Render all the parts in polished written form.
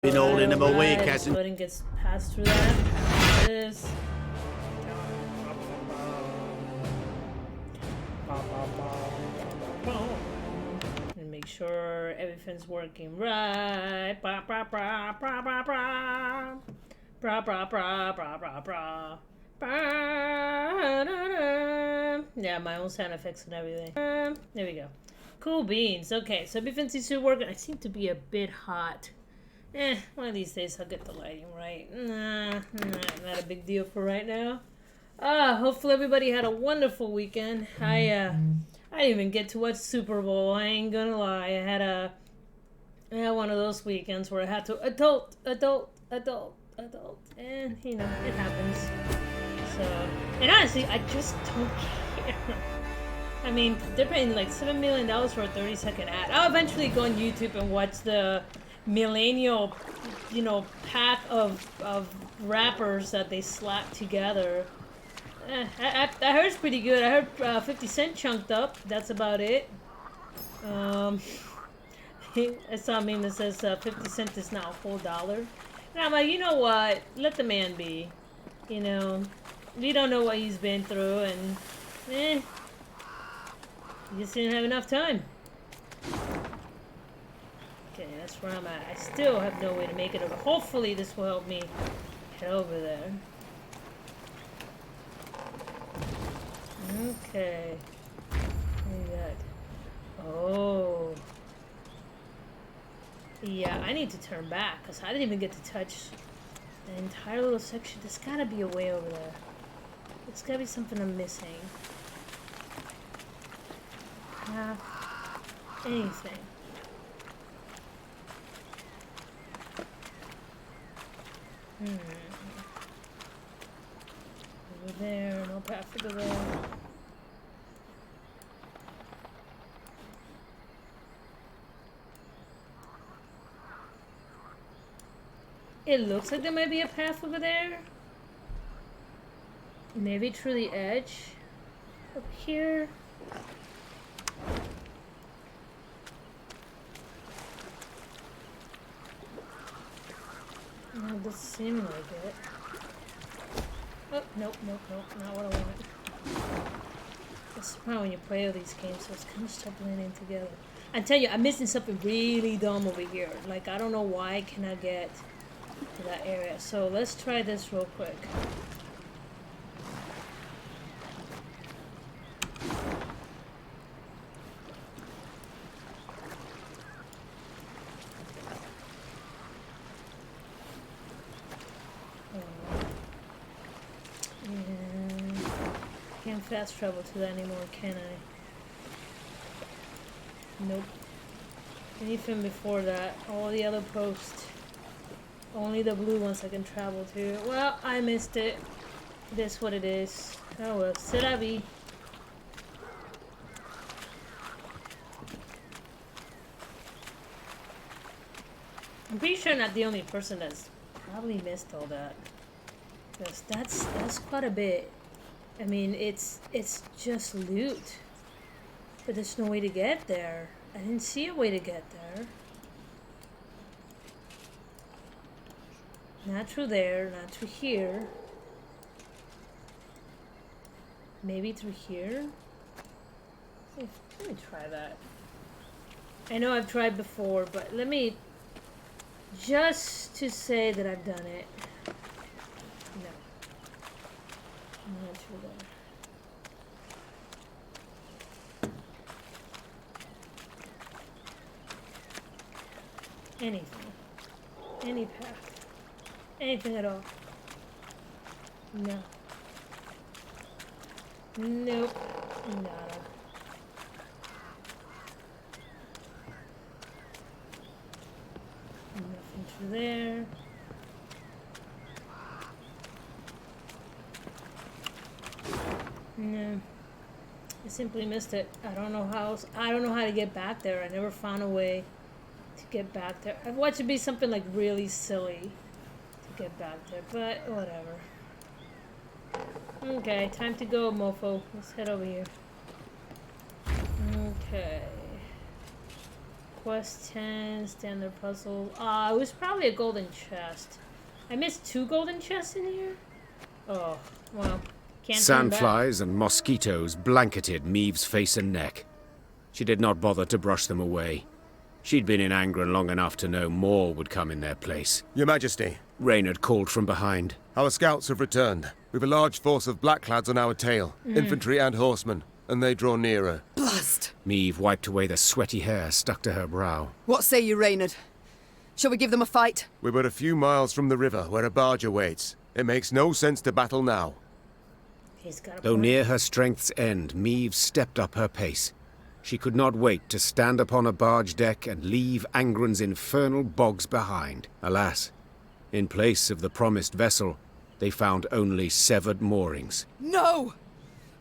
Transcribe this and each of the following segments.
Been holding him awake, This hasn't building gets passed through that. This. And make sure everything's working right. Bra bra bra bra bra bra. Bra bra bra bra bra bra. Yeah, my own sound effects and everything. There we go. Cool beans. Okay, so everything seems to work. I seem to be a bit hot. One of these days I'll get the lighting right. Nah, not a big deal for right now. Hopefully everybody had a wonderful weekend. I didn't even get to watch Super Bowl. I ain't gonna lie. I had one of those weekends where I had to adult, and you know it happens. So, and honestly, I just don't care. I mean, they're paying like $7 million for a 30-second ad. I'll eventually go on YouTube and watch the millennial, pack of rappers that they slap together. I heard it's pretty good. I heard 50 Cent chunked up. That's about it. I saw a meme that says 50 Cent is now a whole $1. And I'm like, you know what? Let the man be. We don't know what he's been through, and he just didn't have enough time. Okay, that's where I'm at. I still have no way to make it over. Hopefully this will help me get over there. Okay. What do you got? Oh. Yeah, I need to turn back, because I didn't even get to touch the entire little section. There's gotta be a way over there. There's gotta be something I'm missing. Anything. Over there, no path to go there. It looks like there might be a path over there. Maybe through the edge. Up here. No, it doesn't seem like it. Oh, nope, not what I want. That's the problem when you play all these games, so it's kind of start blending together. I tell you, I'm missing something really dumb over here. Like, I don't know why I cannot get to that area. So let's try this real quick. Can't fast travel to that anymore, can I? Nope. Anything before that, all the other posts. Only the blue ones I can travel to. Well, I missed it. That's what it is. Oh well, c'est la vie. I'm pretty sure I'm not the only person that's probably missed all that. Because that's quite a bit. I mean, it's just loot. But there's no way to get there. I didn't see a way to get there. Not through there, not through here. Maybe through here? Let me try that. I know I've tried before, but let me... Just to say that I've done it. No. Not through there. Anything. Any path. Anything at all. No. Nope. Nada. Nothing through there. No. I simply missed it. I don't know how to get back there. I never found a way to get back there. I watched it be something like really silly to get back there, but whatever. Okay, time to go, mofo. Let's head over here. Okay. Quest 10, standard puzzle. It was probably a golden chest. I missed 2 golden chests in here? Oh, well, can't turn back. Sandflies and mosquitoes blanketed Maeve's face and neck. She did not bother to brush them away. She'd been in Angron long enough to know more would come in their place. Your Majesty, Reynard called from behind. our scouts have returned. We've a large force of blackclads on our tail, infantry and horsemen, and they draw nearer. Blast! Maeve wiped away the sweaty hair stuck to her brow. What say you, Reynard? Shall we give them a fight? We're but a few miles from the river where a barge awaits. It makes no sense to battle now. He's got a Though point. near her strength's end, Maeve stepped up her pace. She could not wait to stand upon a barge deck and leave Angron's infernal bogs behind. Alas, in place of the promised vessel, they found only severed moorings. No!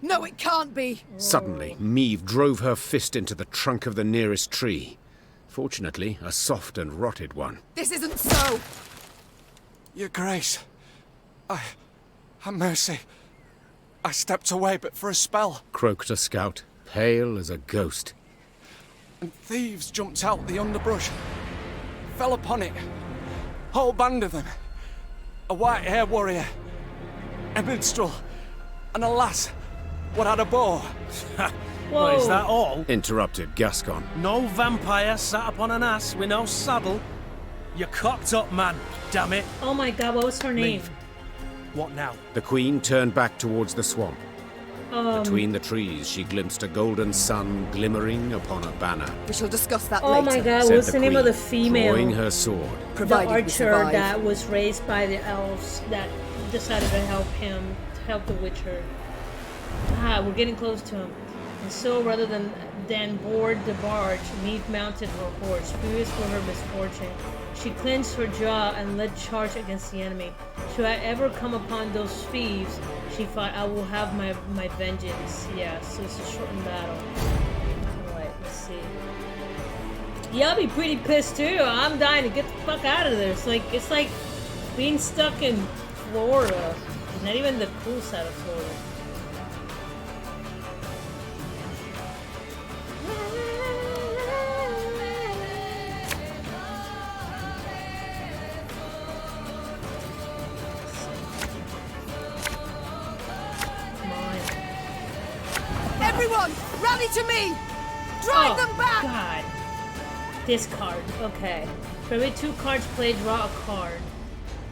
No, it can't be! Suddenly, Maeve drove her fist into the trunk of the nearest tree. Fortunately, a soft and rotted one. This isn't so! Your Grace, have mercy. I stepped away but for a spell, Croaked a scout, pale as a ghost. and thieves jumped out the underbrush. Fell upon it. Whole band of them. A white-haired warrior, a minstrel, and a lass what had a bow. Well, is Whoa. that all? Interrupted Gascon. No vampire sat upon an ass with no saddle? You're cocked up, man. Damn it. Oh my god, what was her name? Leave. What now? The Queen turned back towards the swamp. Between the trees, she glimpsed a golden sun glimmering upon a banner. We shall discuss that Oh later. my god, Said what's the name of the Queen, female? drawing her sword. The Provided we archer survive. that was raised by the elves that decided to help him, to help the Witcher. We're getting close to him. And so, rather than board the barge, Maeve mounted her horse, furious for her misfortune. She clenched her jaw and led charge against the enemy. Should I ever come upon those thieves, she thought, I will have my vengeance. Yeah, so it's a shortened battle. Alright, let's see. Yeah, I'll be pretty pissed too. I'm dying to get the fuck out of there. It's like being stuck in Florida. Not even the cool side of Florida. Come on. Everyone, rally to me! Drive them back! God. Discard. Okay. For every 2 cards played, draw a card.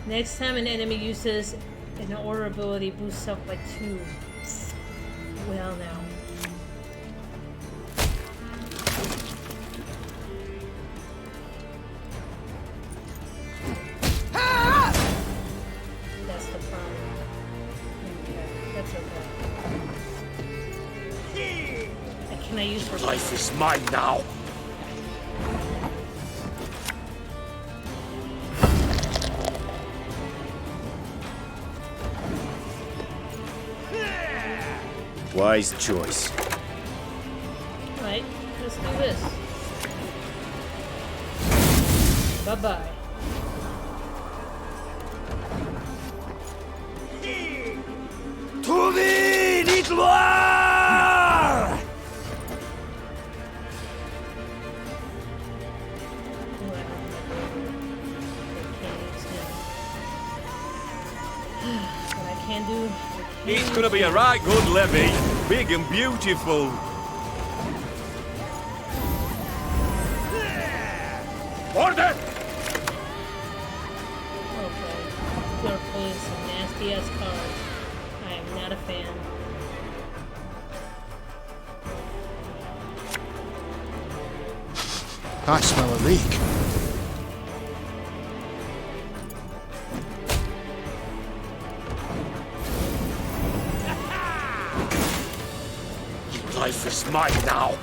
Next time an enemy uses an order ability, boosts up by 2. Well, now. Ah! That's the problem. Okay. That's okay. Can I use her? Life is mine now. Wise choice. Right, let's do this. Bye-bye. Trouver die gloire! What I can do... It's gonna be a right good levy, big and beautiful. Order! Okay. You're playing some nasty ass cards. I am not a fan. I smell a leak. Life is mine now.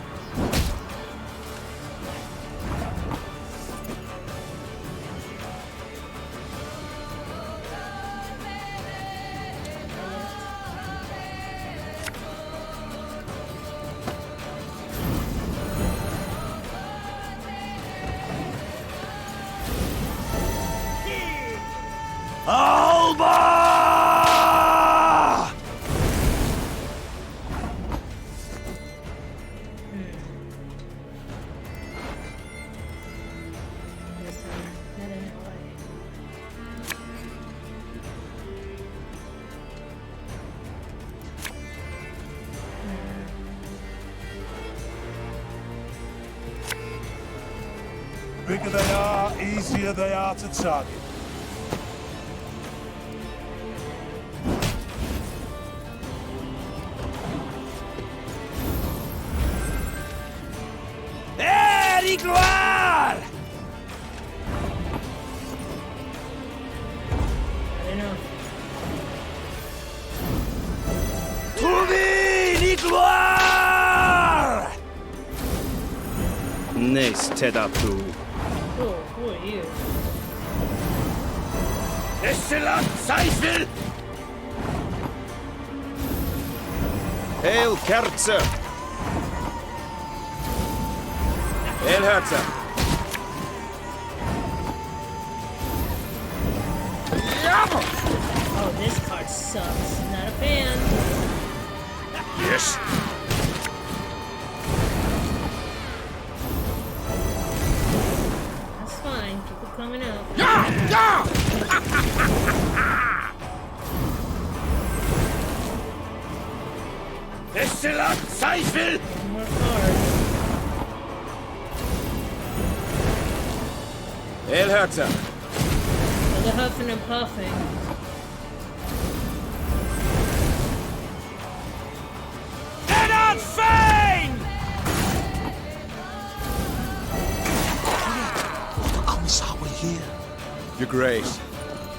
Alba! bigger they are, easier they are to target. Gloire! I don't know. Trouver gloire! Nes Tedapu. Oh, who are you? Excellent Seifel! Hail Kerzer. Hail Herzer. Oh, this card sucks. Not a fan. Yes. That's fine. Keep it coming out. Excellent Seifel! One more card. Hail Herzer. Another huffing and puffing. Ennard Fane! Commissar, we're here. Your Grace,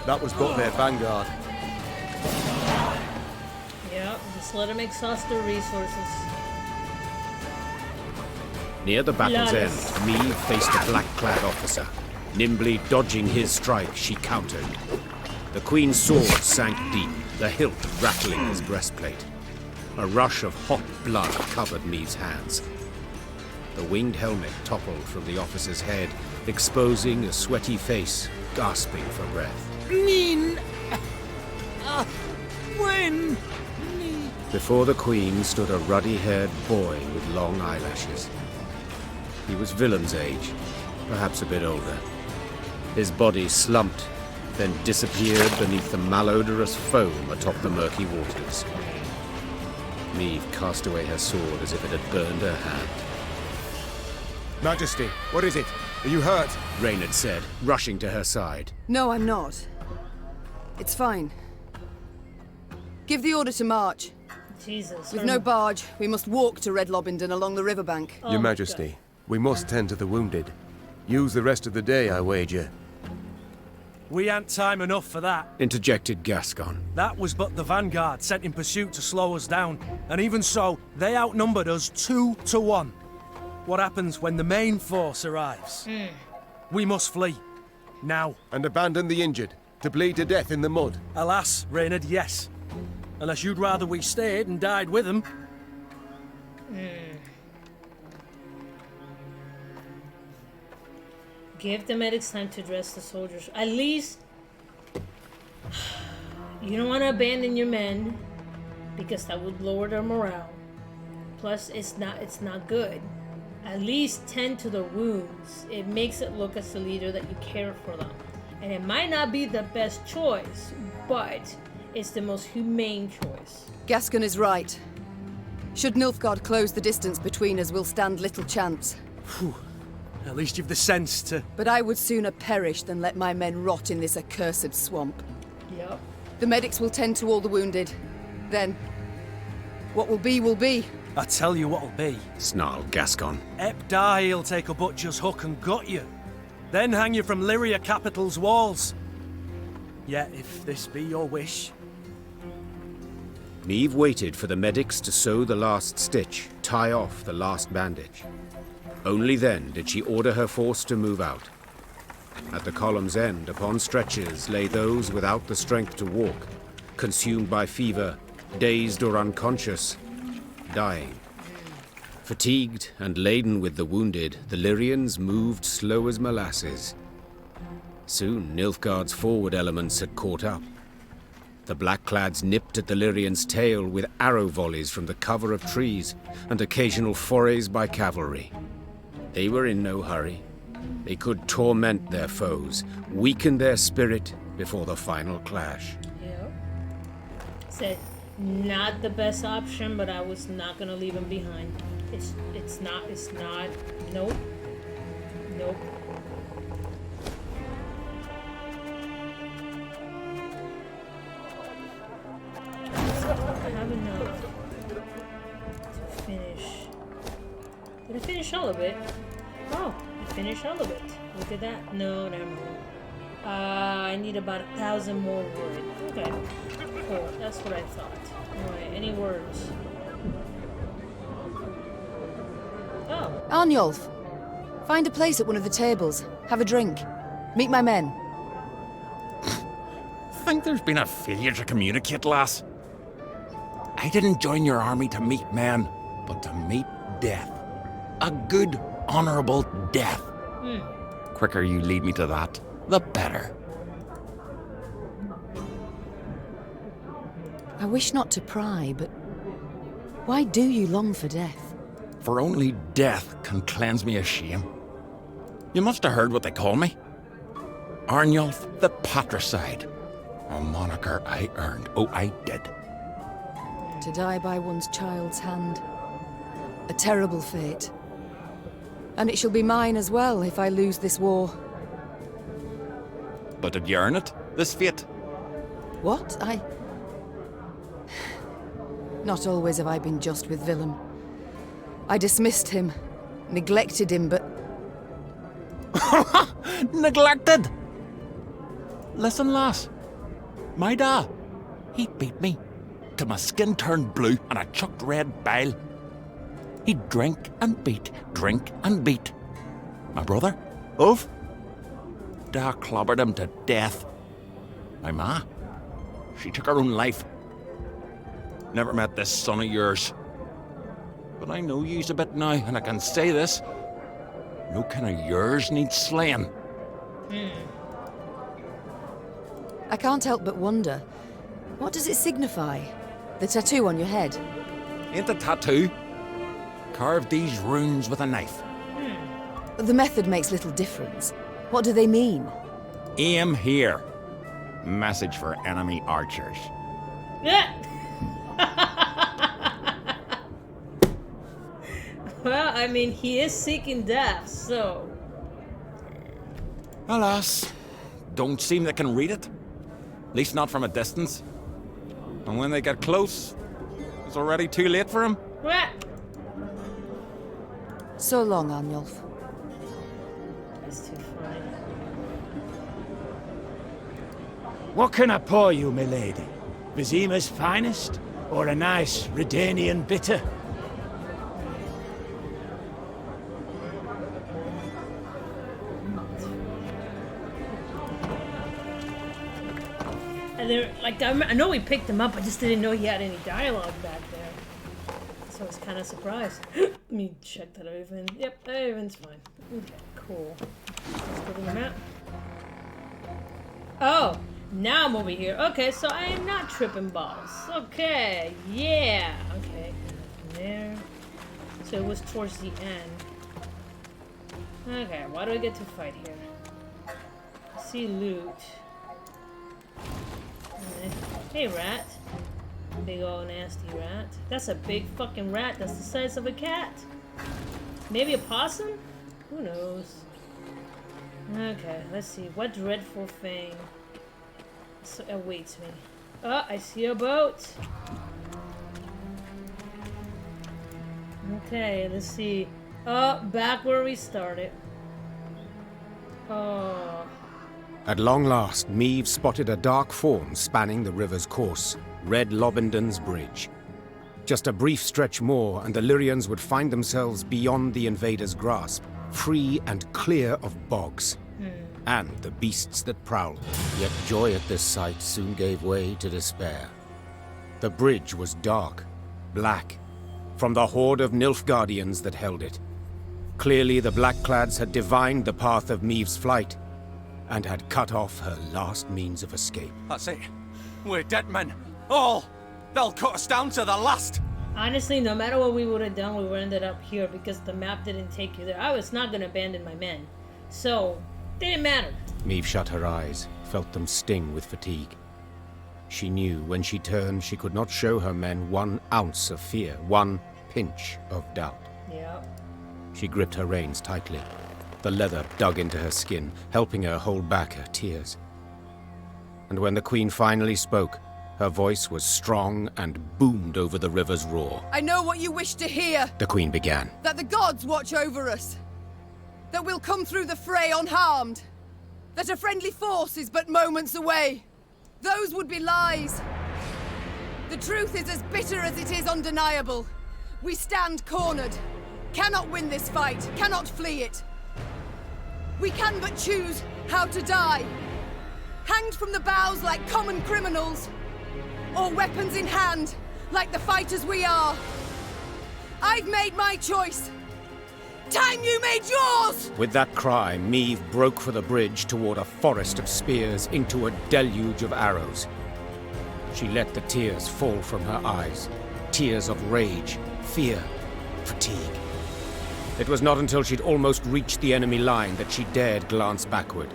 that was but their vanguard. Yep, just let them exhaust their resources. Near the battle's end, Flawless. Meve faced a black-clad officer. Nimbly dodging his strike, she countered. The Queen's sword sank deep, the hilt rattling his breastplate. A rush of hot blood covered Meve's hands. The winged helmet toppled from the officer's head, exposing a sweaty face, gasping for breath. Win! Before the Queen stood a ruddy-haired boy with long eyelashes. He was Willem's age, perhaps a bit older. His body slumped, then disappeared beneath the malodorous foam atop the murky waters. Meve cast away her sword as if it had burned her hand. Majesty, what is it? Are you hurt? Reynard said, rushing to her side. No, I'm not. It's fine. Give the order to march. Jesus. With no barge, we must walk to Red Lobington along the riverbank. Oh Your my Majesty, we must tend to the wounded. Use the rest of the day, I wager. We ain't time enough for that. Interjected Gascon. That was but the vanguard sent in pursuit to slow us down. And even so, they outnumbered us 2 to 1. What happens when the main force arrives? We must flee. Now. And abandon the injured, to bleed to death in the mud. Alas, Reynard, yes. Unless you'd rather we stayed and died with them. Give the medics time to dress the soldiers. At least you don't want to abandon your men because that would lower their morale. Plus, it's not good. At least tend to the wounds. It makes it look as a leader that you care for them. And it might not be the best choice, but it's the most humane choice. Gascon is right. Should Nilfgaard close the distance between us, we'll stand little chance. At least you've the sense to... But I would sooner perish than let my men rot in this accursed swamp. Yep. The medics will tend to all the wounded. Then, what will be, will be. I tell you what'll be. Snarled Gascon. Ep Die'll take a butcher's hook and gut you. Then hang you from Lyria capital's walls. Yet, if this be your wish... Meve waited for the medics to sew the last stitch, tie off the last bandage. Only then did she order her force to move out. At the column's end, upon stretchers, lay those without the strength to walk, consumed by fever, dazed or unconscious, dying. Fatigued and laden with the wounded, the Lyrians moved slow as molasses. Soon, Nilfgaard's forward elements had caught up. The Blackclads nipped at the Lyrians' tail with arrow volleys from the cover of trees and occasional forays by cavalry. They were in no hurry. They could torment their foes, weaken their spirit before the final clash. Yep. Said not the best option, but I was not gonna leave him behind. It's not. Nope. have enough to finish. Did I finish all of it? Oh, I finished all of it. Look at that. No, never mind. I need about 1,000 more wood. Okay, cool. That's what I thought. Alright, any words? Oh. Arnulf, find a place at one of the tables. Have a drink. Meet my men. Think there's been a failure to communicate, lass? I didn't join your army to meet men, but to meet death. A good, honorable death. Quicker you lead me to that, the better. I wish not to pry, but why do you long for death? For only death can cleanse me of shame. You must have heard what they call me. Arnulf the Patricide. A moniker I earned. Oh, I did. To die by one's child's hand. A terrible fate. And it shall be mine as well if I lose this war. But did you earn it, this fate? What? Not always have I been just with Willem. I dismissed him, neglected him, but... Neglected? Listen, lass. My da, he beat me till my skin turned blue and I chucked red bile. He'd drink and beat, drink and beat. My brother, Ulf, da clobbered him to death. My ma, she took her own life. Never met this son of yours. But I know you's a bit now, and I can say this. No kin of yours needs slaying. I can't help but wonder, what does it signify? The tattoo on your head? Ain't the tattoo? Carved these runes with a knife. The method makes little difference. What do they mean? Aim here. Message for enemy archers. Yeah. Well, I mean, he is seeking death, so... Alas, don't seem they can read it. At least not from a distance. And when they get close, it's already too late for him. What? So long, Arnulf. That's too funny. What can I pour you, milady? Vizima's finest? Or a nice Redanian bitter? And they're, like, I know we picked him up, I just didn't know he had any dialogue back there. So I was kind of surprised. Let me check that Irvin. Yep, Irvin's fine. Okay, cool. Let's go to the map. Oh, now I'm over here. Okay, so I am not tripping balls. Okay, yeah. Okay, there. So it was towards the end. Okay, why do I get to fight here? I see loot. Hey, rat. Big old nasty rat. That's a big fucking rat. That's the size of a cat. Maybe a possum? Who knows? Okay, let's see. What dreadful thing awaits me? Oh, I see a boat. Okay, let's see. Oh, back where we started. Oh. At long last, Meve spotted a dark form spanning the river's course, Red Lobendon's Bridge. Just a brief stretch more, and the Lyrians would find themselves beyond the invaders' grasp, free and clear of bogs, and the beasts that prowled. Yet joy at this sight soon gave way to despair. The bridge was dark, black, from the horde of Nilfgaardians that held it. Clearly the Blackclads had divined the path of Meve's flight, and had cut off her last means of escape. That's it. We're dead men. All. They'll cut us down to the last. Honestly, no matter what we would have done, we would have ended up here because the map didn't take you there. I was not going to abandon my men. So, didn't matter. Meve shut her eyes, felt them sting with fatigue. She knew when she turned she could not show her men 1 ounce of fear, 1 pinch of doubt. Yeah. She gripped her reins tightly. The leather dug into her skin, helping her hold back her tears. And when the Queen finally spoke, Her voice was strong and boomed over the river's roar. I know what you wish to hear. The Queen began. That the gods watch over us. That we'll come through the fray unharmed. That a friendly force is but moments away. Those would be lies. The truth is as bitter as it is undeniable. We stand cornered. Cannot win this fight. Cannot flee it. We can but choose how to die. Hanged from the boughs like common criminals. Or weapons in hand, like the fighters we are. I've made my choice. Time you made yours! With that cry, Meve broke for the bridge toward a forest of spears into a deluge of arrows. She let the tears fall from her eyes. Tears of rage, fear, fatigue. It was not until she'd almost reached the enemy line that she dared glance backward.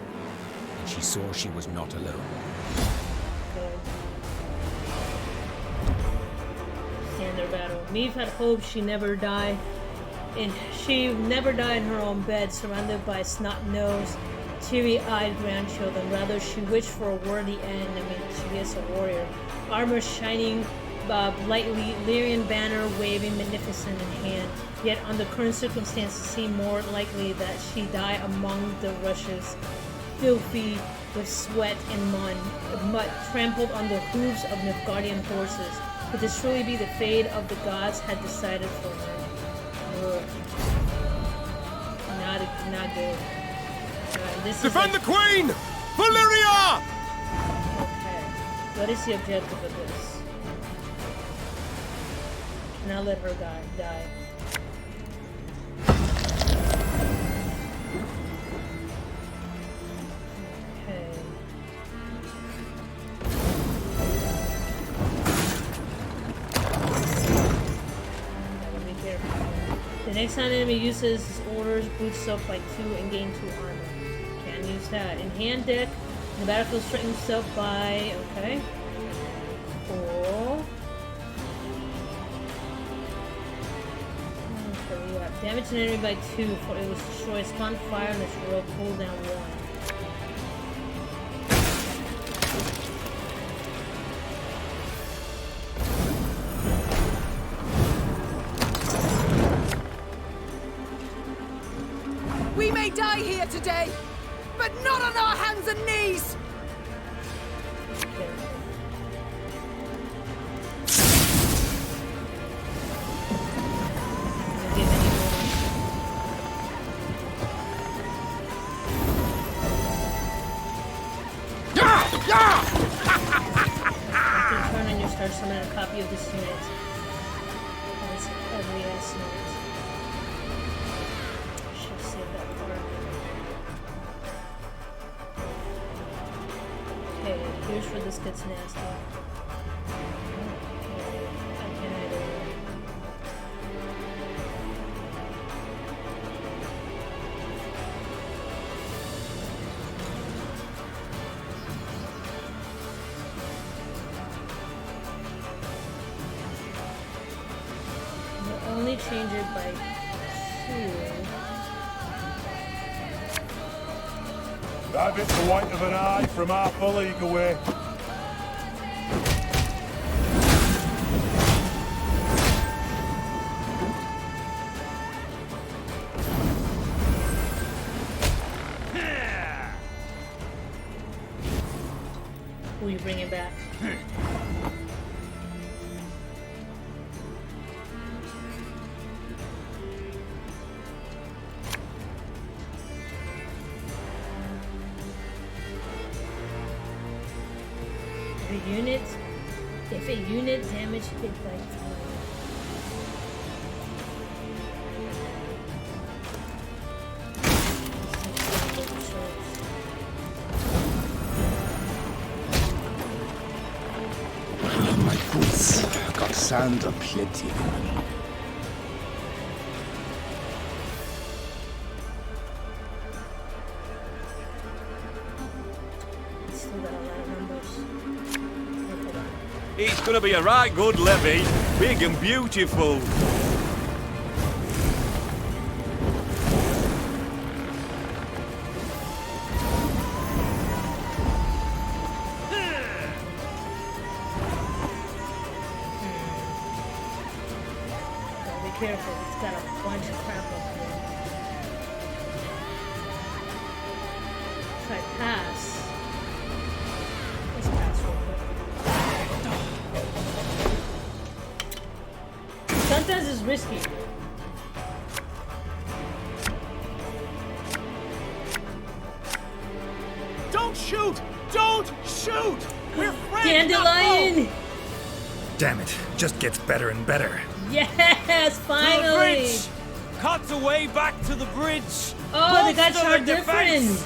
And she saw she was not alone. Stand their battle. Meve had hoped she never die. And she never died in her own bed, surrounded by snot-nosed, teary-eyed grandchildren. Rather, she wished for a worthy end. I mean, she is a warrior. Armor shining lightly, Lyrian banner waving magnificent in hand. Yet, under current circumstances, it seemed more likely that she die among the rushes, filthy with sweat and mud, trampled on the hooves of Nilfgaardian horses. Could this truly be the fate of the gods had decided for her? Not good. This Defend is the Queen! Valyria! Okay. What is the objective of this? Can I let her die? Okay. Gotta be careful. The next time an enemy uses his orders, boosts up by 2 and gain 2 armor. Can't use that. In hand deck, the battlefield strengthens itself by... okay. Cool. Okay, yeah. Damage an enemy by 2 for it was destroyed. Spawn fire on this row, cooldown 1. We may die here today, but not on our hands and knees! After turn on your start, summon a copy of this unit. As every ass unit. Should save that part. Okay, here's where this gets nasty. Okay, I can either... We'll only change it by 2. That bit's the white of an eye from half a league away. Will you bring it back? If a unit damage hit by 3. My boots got sand aplenty. Still got a lot of numbers. It's gonna be a right good levy, big and beautiful. careful. It's got a bunch of crap up here. If I pass. Let's pass real quick. Sometimes it's risky. Don't shoot! Don't shoot! We're friends! Dandelion! Damn it, just gets better and better. Yes, To the finally! bridge! Cut away back to the bridge! Oh, they got Bolster charred the different! defense!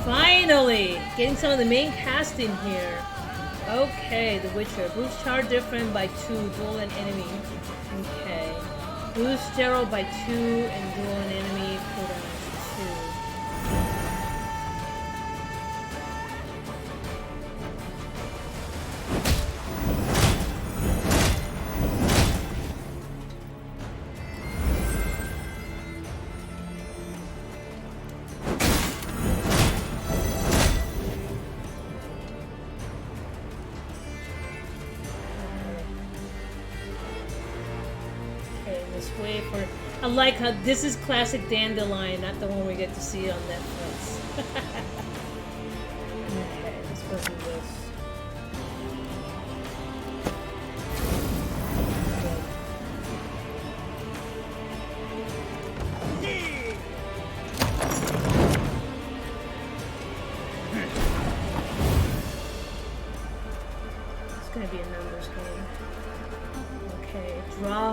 Finally! Getting some of the main cast in here. Okay, The Witcher. Boost char different by 2, duel an enemy. Okay. Boost Gerald by 2 and duel an enemy cooldown is 2. I like how this is classic Dandelion, not the one we get to see on Netflix. Okay, let's go do this. It's gonna be a numbers game. Okay, draw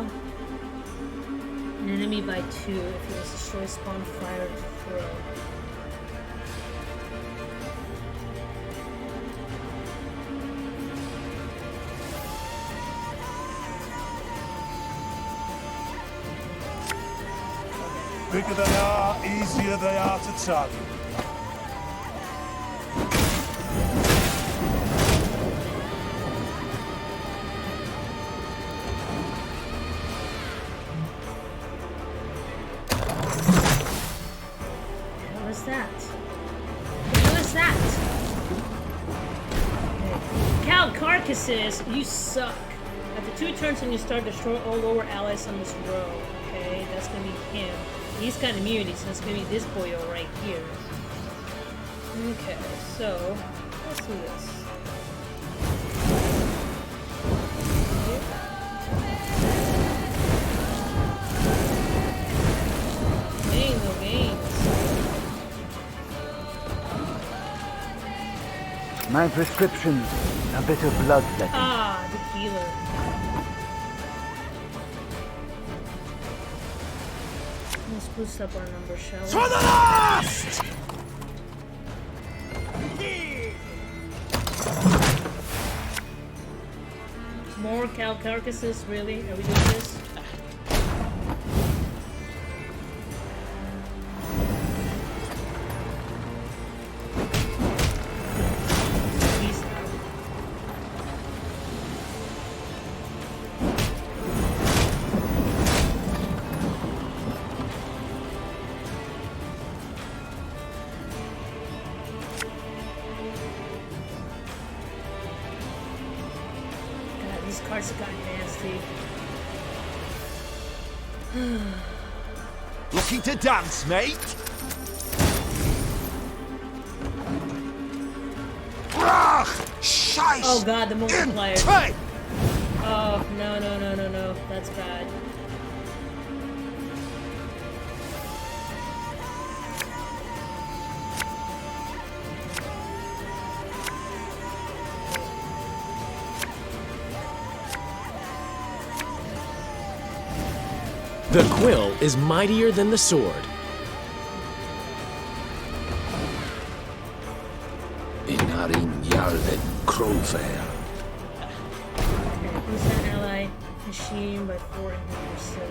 an enemy by 2 if he was destroyed, spawn, fire, throw. Bigger they are, easier they are to target. What was that? What was that? Okay. Cal Carcasses, you suck. After 2 turns when you start, destroy all lower allies on this row. Okay, that's gonna be him. He's got immunity, so it's gonna be this boyo right here. Okay, so let's do this. Playing no games. My prescription, a bit of bloodletting. Ah, the healer. Let's boost up our numbers, shall we? To the last! More Cal Carcasses, really? Are we doing this? He's God, these cards have gotten nasty. Looking to dance, mate? Oh god, the multiplier. Try! Oh, no, no, no, no, no. That's bad. The quill is mightier than the sword. Inarin Yarlet Crowfair. Okay, who's an ally? Machine by 4 and 7.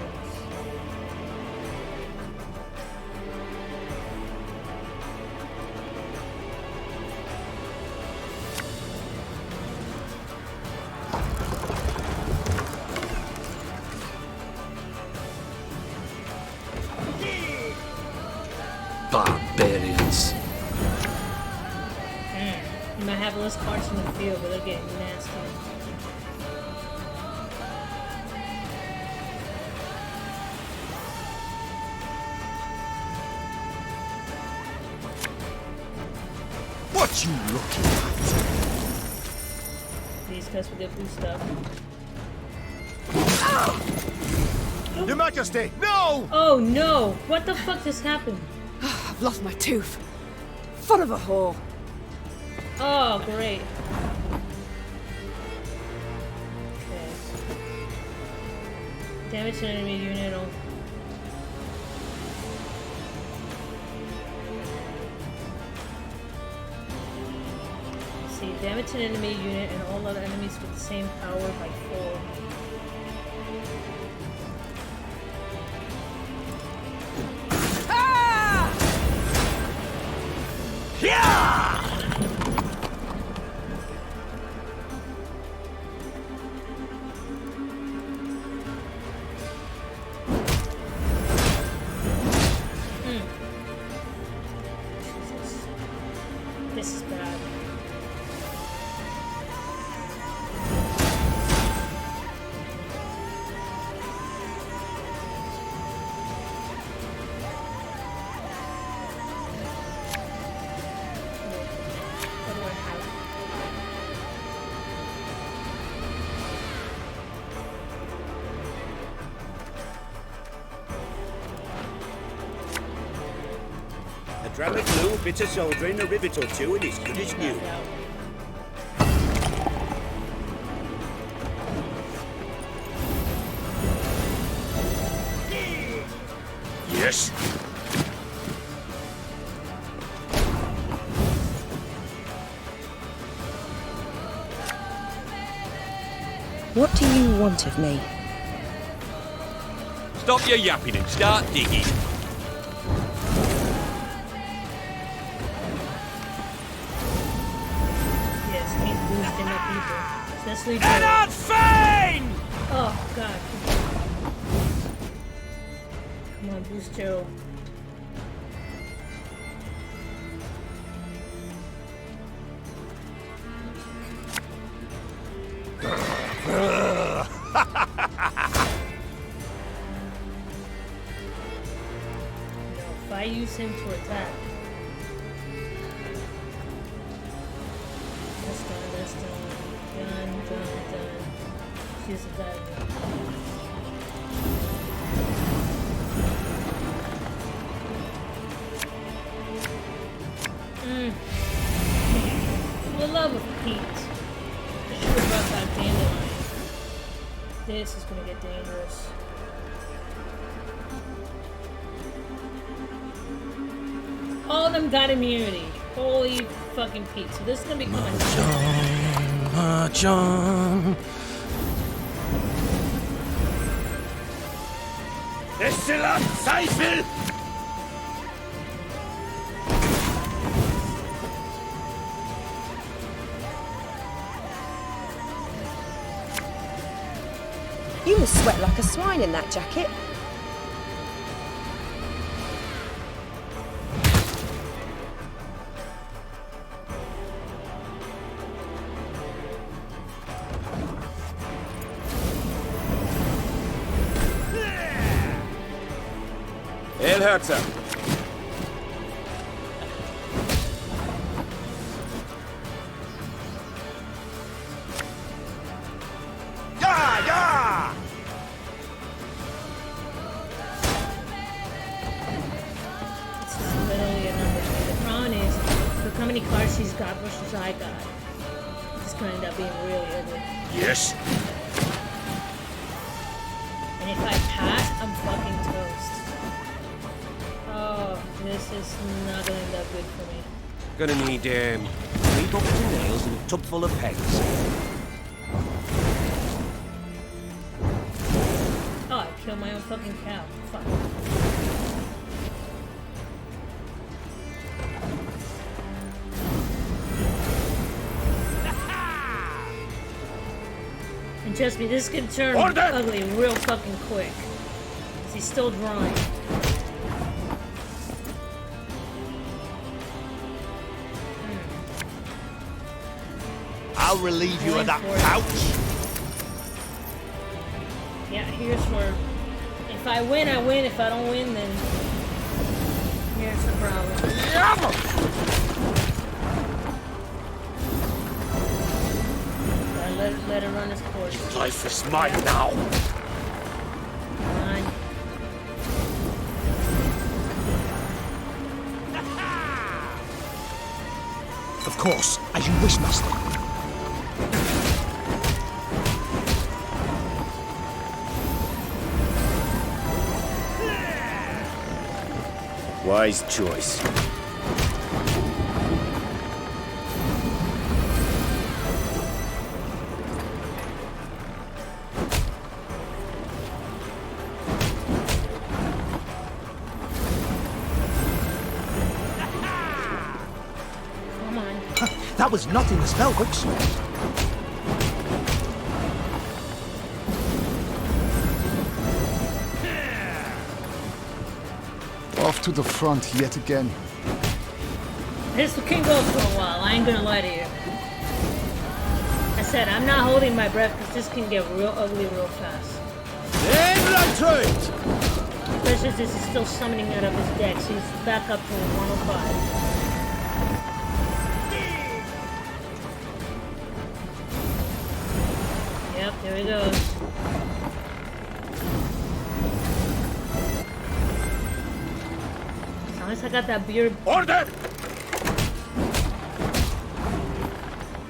Barbarians. You might have less cards in the field, but they're getting nasty. You lucky bastard. These guys with their blue stuff. Your Majesty, no! Oh no! What the fuck just happened? I've lost my tooth. Fun of a whore. Oh, great. Okay. Damage to enemy unit on. See, damage an enemy unit and all other enemies with the same power by 4. Jesus. This is bad. What do I have? A dram of glue, a bit of soldering, a rivet or two, and it's good as new. Yes. What do you want of me? Stop your yapping and start digging. Yes, he's boosting up people. Especially Cannot feign! Oh god. Come on, boost Joe. If I use him to attack. That's done, that's done. Done. She's a diver. For the love of Pete. I should have brought back Dandelion. This is gonna get dangerous. All of them got immunity. Holy fucking Pete. So this is gonna be coming. Mahjong. Excellent, Seifel! You must sweat like a swine in that jacket. El Herzer. Ja! This is literally a number. The problem is, look how many cards he's got versus I got. This is gonna end up being really ugly. Yes. And if I pass, I'm fucking toast. Oh, this is not gonna end up good for me. Gonna need 3 buckets of nails and a tub full of pegs. Oh, I killed my own fucking cow. Fuck. And trust me, this can turn ugly real fucking quick. 'Cause he's still drawing. I'll relieve you of that pouch. Yeah, here's where... If I win, I win. If I don't win, then... Here's the problem. let it run its course. Life is mine now. Come on. Of course, as you wish, master. Wise choice. Come on. That was not in the spellbooks. Off to the front yet again. This can go for a while, I ain't gonna lie to you. I said, I'm not holding my breath because this can get real ugly real fast. Especially as this is still summoning out of his deck, so he's back up to 105. Yep, there he goes. As long as I got that beard. Order!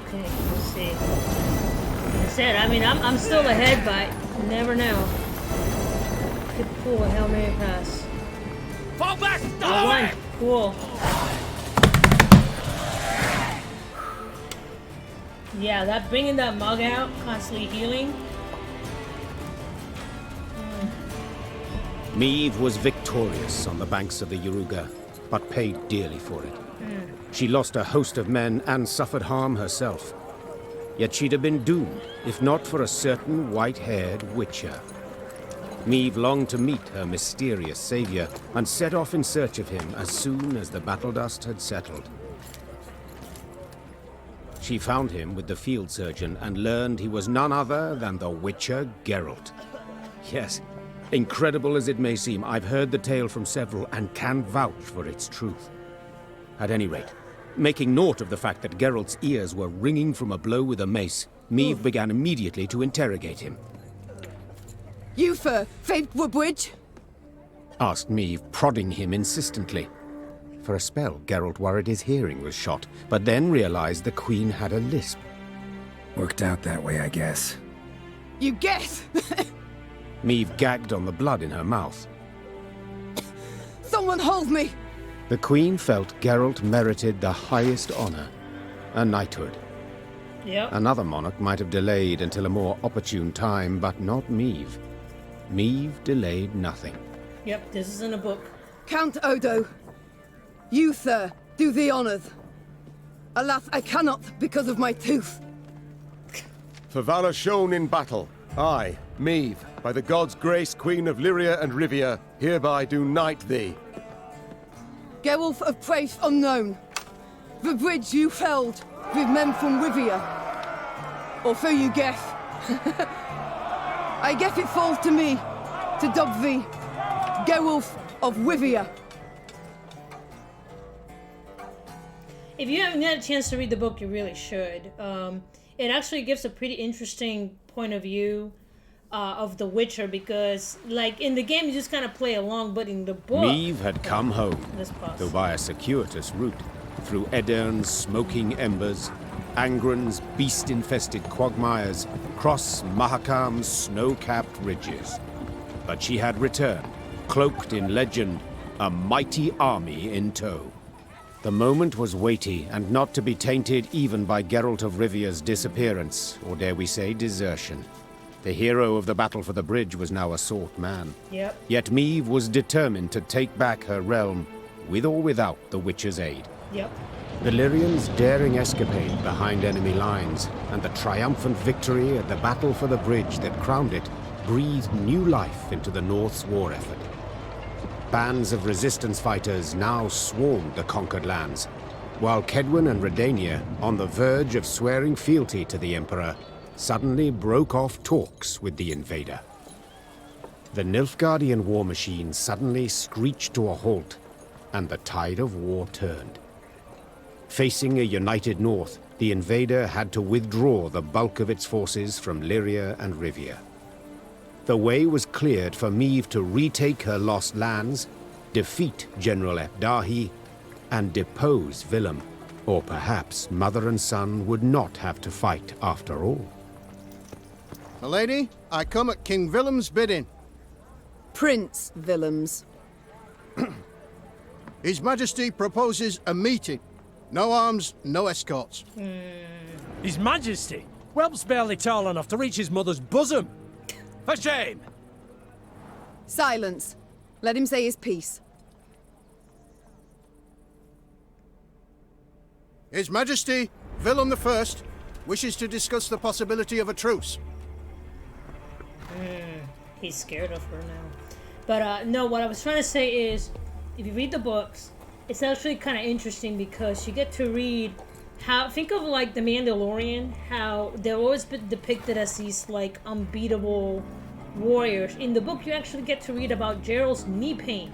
Okay, we'll see. Like I said, I mean, I'm still ahead, but you never know. Could pull a Hail Mary pass. Fall back! I won. Cool. Yeah, that bringing that mug out, constantly healing. Meve was victorious on the banks of the Yaruga, but paid dearly for it. She lost a host of men and suffered harm herself. Yet she'd have been doomed, if not for a certain white-haired witcher. Meve longed to meet her mysterious savior and set off in search of him as soon as the battle dust had settled. She found him with the field surgeon and learned he was none other than the Witcher Geralt. Yes, incredible as it may seem, I've heard the tale from several and can vouch for its truth. At any rate, making note of the fact that Geralt's ears were ringing from a blow with a mace, Meve began immediately to interrogate him. Uther, famed Woodbridge? Asked Meve, prodding him insistently. For a spell, Geralt worried his hearing was shot, but then realized the Queen had a lisp. Worked out that way, I guess. You guess? Meve gagged on the blood in her mouth. Someone hold me! The Queen felt Geralt merited the highest honor, a knighthood. Yep. Another monarch might have delayed until a more opportune time, but not Meve. Meve delayed nothing. Yep, this is in a book. Count Odo. Uther, do the honors. Alas, I cannot because of my tooth. For valor shown in battle, I, Meve, by the gods' grace, Queen of Lyria and Rivia, hereby do knight thee. Geralt of place unknown. The bridge you felled with men from Rivia. Or so you guess. I guess it falls to me to dub thee Geralt of Rivia. If you haven't had a chance to read the book, you really should. It actually gives a pretty interesting point of view of The Witcher because, like, in the game you just kind of play along, but in the book... Meve had come home, though by a circuitous route, through Edern's smoking embers, Angren's beast-infested quagmires, across Mahakam's snow-capped ridges. But she had returned, cloaked in legend, a mighty army in tow. The moment was weighty, and not to be tainted even by Geralt of Rivia's disappearance, or dare we say desertion. The hero of the battle for the bridge was now a sought man. Yep. Yet Meve was determined to take back her realm, with or without the Witcher's aid. Yep. Valyrian's daring escapade behind enemy lines, and the triumphant victory at the battle for the bridge that crowned it, breathed new life into the North's war effort. Bands of resistance fighters now swarmed the conquered lands, while Kedwen and Redania, on the verge of swearing fealty to the Emperor, suddenly broke off talks with the invader. The Nilfgaardian war machine suddenly screeched to a halt, and the tide of war turned. Facing a united North, the invader had to withdraw the bulk of its forces from Lyria and Rivia. The way was cleared for Meve to retake her lost lands, defeat General Epdahi, and depose Willem. Or perhaps mother and son would not have to fight after all. Milady, I come at King Willem's bidding. Prince Willems. His Majesty proposes a meeting. No arms, no escorts. His Majesty? Whelp's barely tall enough to reach his mother's bosom. For shame! Silence. Let him say his piece. His Majesty, Willem I, wishes to discuss the possibility of a truce. He's scared of her now. But no, what I was trying to say is, if you read the books, it's actually kind of interesting because you get to read how, think of like The Mandalorian, how they've always been depicted as these like unbeatable warriors. In the book, you actually get to read about Geralt's knee pain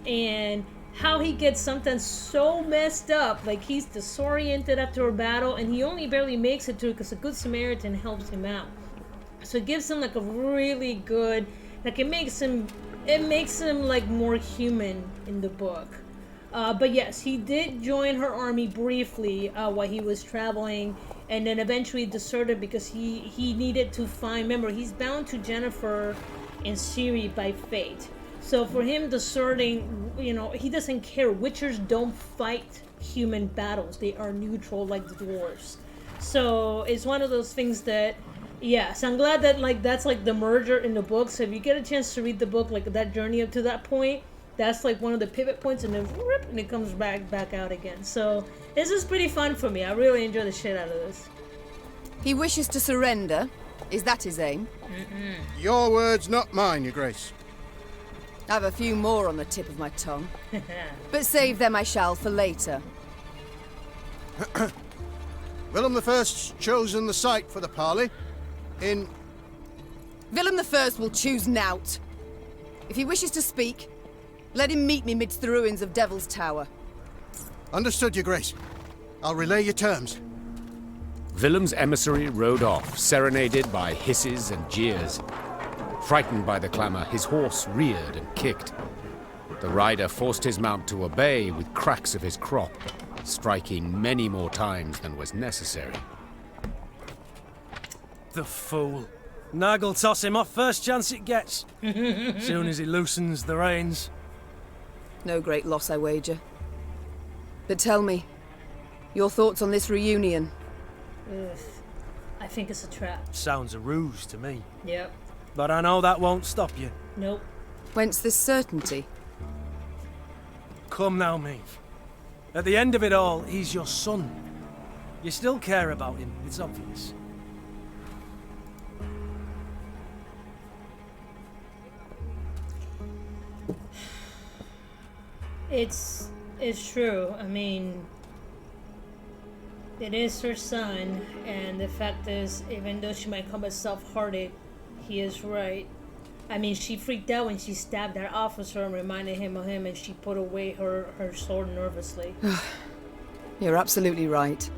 and how he gets sometimes so messed up, like he's disoriented after a battle and he only barely makes it through because a good Samaritan helps him out. So it gives him like a really good, like it makes him like more human in the book. But yes, he did join her army briefly while he was traveling, and then eventually deserted because he needed to find. Remember, he's bound to Jennifer and Ciri by fate. So for him deserting, you know, he doesn't care. Witchers don't fight human battles; they are neutral, like the dwarves. So it's one of those things that. Yes, I'm glad that like that's like the merger in the book. So if you get a chance to read the book, like that journey up to that point, that's like one of the pivot points, and then whoop, and it comes back out again. So this is pretty fun for me. I really enjoy the shit out of this. He wishes to surrender. Is that his aim? Your words, not mine, Your Grace. I have a few more on the tip of my tongue, but save them I shall for later. Willem I's chosen the site for the parley. Willem I will choose nought. If he wishes to speak, let him meet me midst the ruins of Devil's Tower. Understood, Your Grace. I'll relay your terms. Willem's emissary rode off, serenaded by hisses and jeers. Frightened by the clamor, his horse reared and kicked. The rider forced his mount to obey with cracks of his crop, striking many more times than was necessary. The fool. Nag'll toss him off first chance it gets. Soon as he loosens the reins. No great loss, I wager. But tell me, your thoughts on this reunion? Ugh. I think it's a trap. Sounds a ruse to me. Yep. But I know that won't stop you. Nope. Whence this certainty? Come now, Maeve. At the end of it all, he's your son. You still care about him, it's obvious. It's true. I mean, it is her son, and the fact is, even though she might come as soft-hearted, he is right. I mean, she freaked out when she stabbed that officer and reminded him of him, and she put away her sword nervously. You're absolutely right.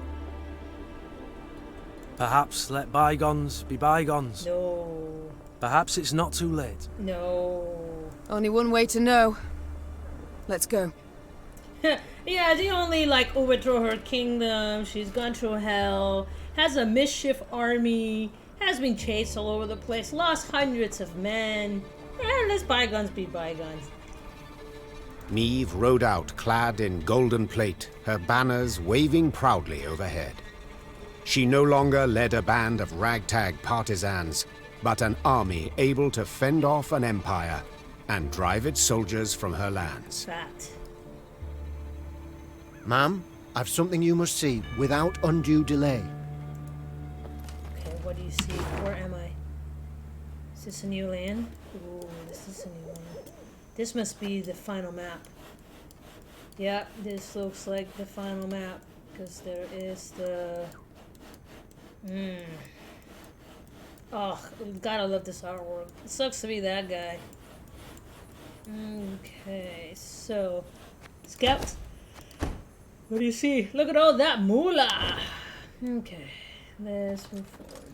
Perhaps let bygones be bygones. No. Perhaps it's not too late. No. Only one way to know. Let's go. Yeah, she only like overthrew her kingdom. She's gone through hell. Has a mischief army. Has been chased all over the place. Lost hundreds of men. Let bygones be bygones. Meve rode out clad in golden plate, her banners waving proudly overhead. She no longer led a band of ragtag partisans, but an army able to fend off an empire and drive its soldiers from her lands. Fact. Ma'am, I've something you must see without undue delay. Okay, what do you see? Where am I? Is this a new land? Ooh, this is a new land. This must be the final map. Yeah, this looks like the final map. Because there is the... Oh, gotta love this artwork. It sucks to be that guy. Okay, so... Scout. What do you see? Look at all that moolah! Okay, let's move forward.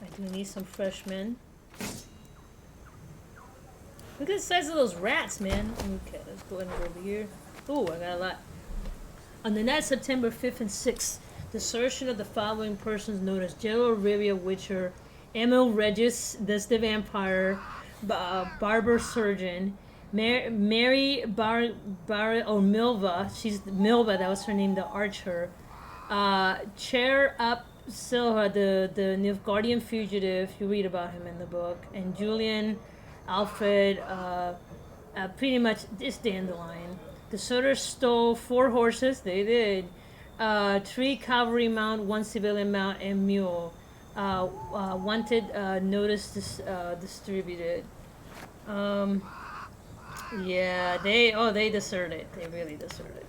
I do need some fresh men. Look at the size of those rats, man. Okay, let's go ahead and go over here. Ooh, I got a lot. On the night of September 5th and 6th, the desertion of the following persons known as General Rivia Witcher, Emil Regis, that's the vampire, barber surgeon, Mary Milva, she's Milva, that was her name, the archer, Chair Up Silva, the Nilfgaardian fugitive, you read about him in the book, and Julian, Alfred, pretty much it's Dandelion. The Sutters stole 4 horses, they did, 3 cavalry mount, 1 civilian mount, and mule. Wanted notice distributed. Yeah, they deserted. They really deserted.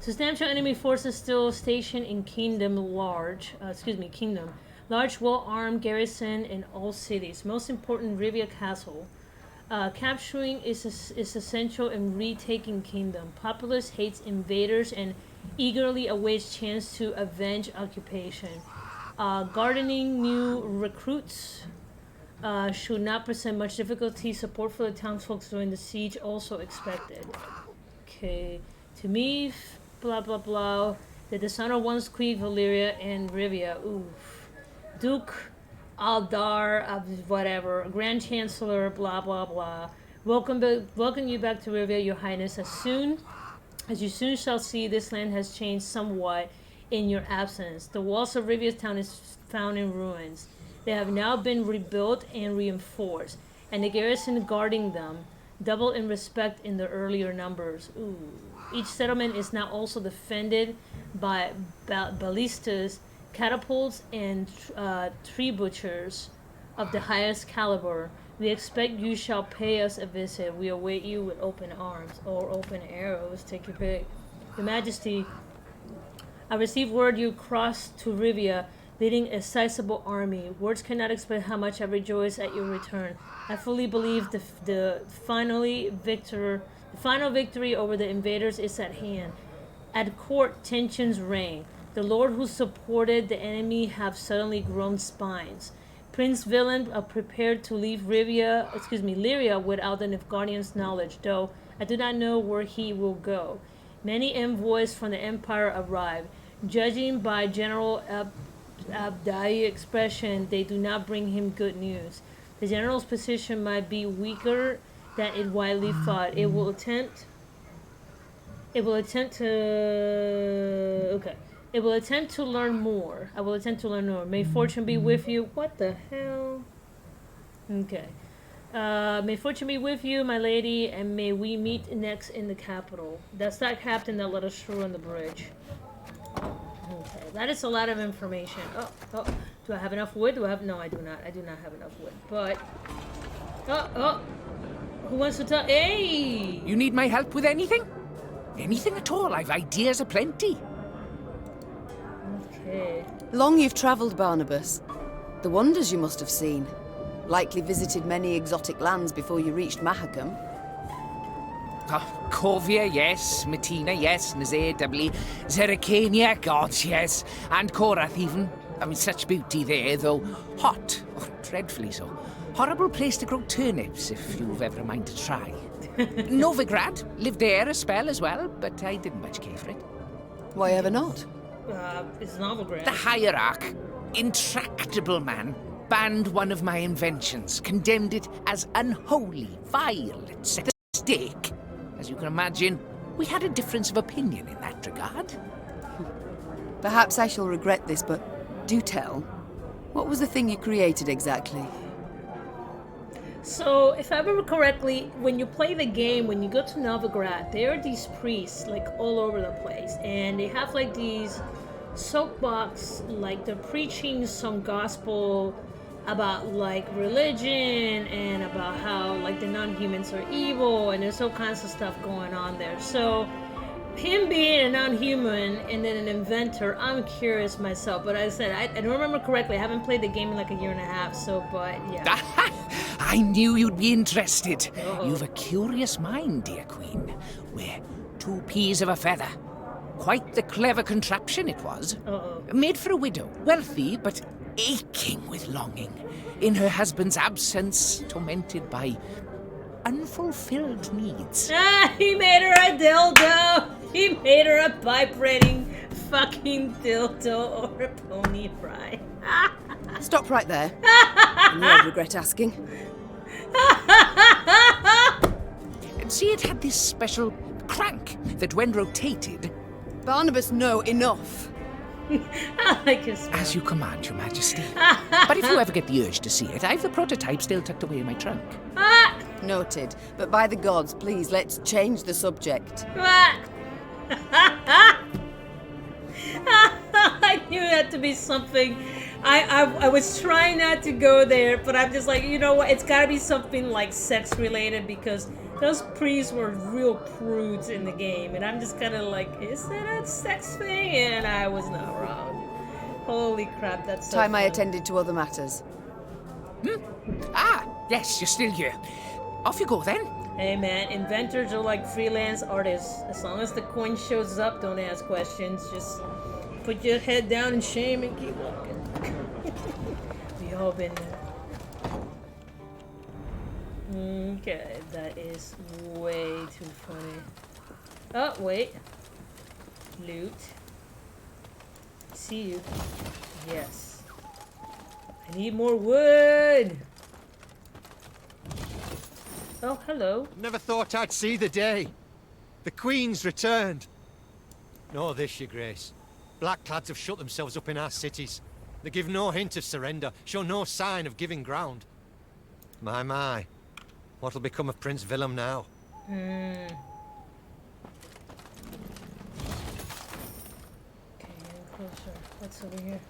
Substantial enemy forces still stationed in Kingdom. Large, well-armed garrison in all cities. Most important, Rivia Castle. Capturing is essential in retaking Kingdom. Populace hates invaders and eagerly awaits chance to avenge occupation. Gardening new recruits should not present much difficulty. Support for the townsfolk during the siege also expected. Okay, to me, blah blah blah. The dishonor once Queen Valyria and Rivia. Oof. Duke Aldar, whatever. Grand Chancellor, blah blah blah. Welcome you back to Rivia, Your Highness. As you soon shall see, this land has changed somewhat in your absence. The walls of Rivia's town is found in ruins. They have now been rebuilt and reinforced, and the garrison guarding them doubled in respect in the earlier numbers. Ooh. Each settlement is now also defended by ballistas, catapults, and tree butchers of the highest caliber. We expect you shall pay us a visit. We await you with open arms or open arrows. Take your pick. Your Majesty, I received word you crossed to Rivia, leading a sizable army. Words cannot express how much I rejoice at your return. I fully believe the final victory over the invaders is at hand. At court, tensions reign. The lord who supported the enemy have suddenly grown spines. Prince Villain prepared to leave Lyria without the Nilfgaardians' knowledge, though I do not know where he will go. Many envoys from the Empire arrive. Judging by General Abdai's expression, they do not bring him good news. The general's position might be weaker than it widely thought. It will attempt to learn more. I will attempt to learn more. May fortune be with you. What the hell? Okay. May fortune be with you, my lady, and may we meet next in the capital. That's that captain that let us through on the bridge. Okay, that is a lot of information. Oh, do I have enough wood? No, I do not. I do not have enough wood. But, who wants to talk? Hey! You need my help with anything? Anything at all. I've ideas aplenty. Okay. Long you've travelled, Barnabas. The wonders you must have seen. Likely visited many exotic lands before you reached Mahakam. Corvia, yes. Matina, yes. Nazir, doubly. Zeracania, gods, yes. And Korath, even. I mean, such beauty there, though hot. Oh, dreadfully so. Horrible place to grow turnips, if you've ever a mind to try. Novigrad. Lived there a spell as well, but I didn't much care for it. Why ever not? It's Novigrad. The hierarch, intractable man, banned one of my inventions, condemned it as unholy, vile, set a stake. As you can imagine, we had a difference of opinion in that regard. Perhaps I shall regret this, but do tell. What was the thing you created exactly? So, if I remember correctly, when you play the game, when you go to Novigrad, there are these priests, like, all over the place. And they have, like, these soapbox, like, they're preaching some gospel about, like, religion and about how, like, the non-humans are evil, and there's all kinds of stuff going on there. So, him being a non-human and then an inventor, I'm curious myself. But as I said, I don't remember correctly. I haven't played the game in like a year and a half, so, but, yeah. I knew you'd be interested. You've a curious mind, dear queen. We're 2 peas of a feather. Quite the clever contraption it was. Uh-oh. Made for a widow, wealthy but aching with longing. In her husband's absence, tormented by unfulfilled needs. Ah, he made her a dildo! He made her a vibrating fucking dildo or a pony ride. Stop right there. I knew I'd regret asking. See, it had this special crank that when rotated... Barnabas, no, enough. I like his smile. As you command, Your Majesty. But if you ever get the urge to see it, I've the prototype still tucked away in my trunk. Noted. But by the gods, please, let's change the subject. I knew that to be something. I was trying not to go there, but I'm just like, you know what? It's gotta be something like sex related because those priests were real prudes in the game, and I'm just kind of like, is that a sex thing? And I was not wrong. Holy crap, that's so Time I fun. attended to other matters. Ah, yes, you're still here. Off you go then. Hey man, inventors are like freelance artists. As long as the coin shows up, don't ask questions. Just put your head down in shame and keep walking. We all been there. Okay, that is way too funny. Oh, wait. Loot. See you. Yes. I need more wood. Oh, hello. Never thought I'd see the day. The Queen's returned. Know this, Your Grace. Blackclads have shut themselves up in our cities. They give no hint of surrender, show no sign of giving ground. My. What'll become of Prince Willem now? Okay, closer. What's over here?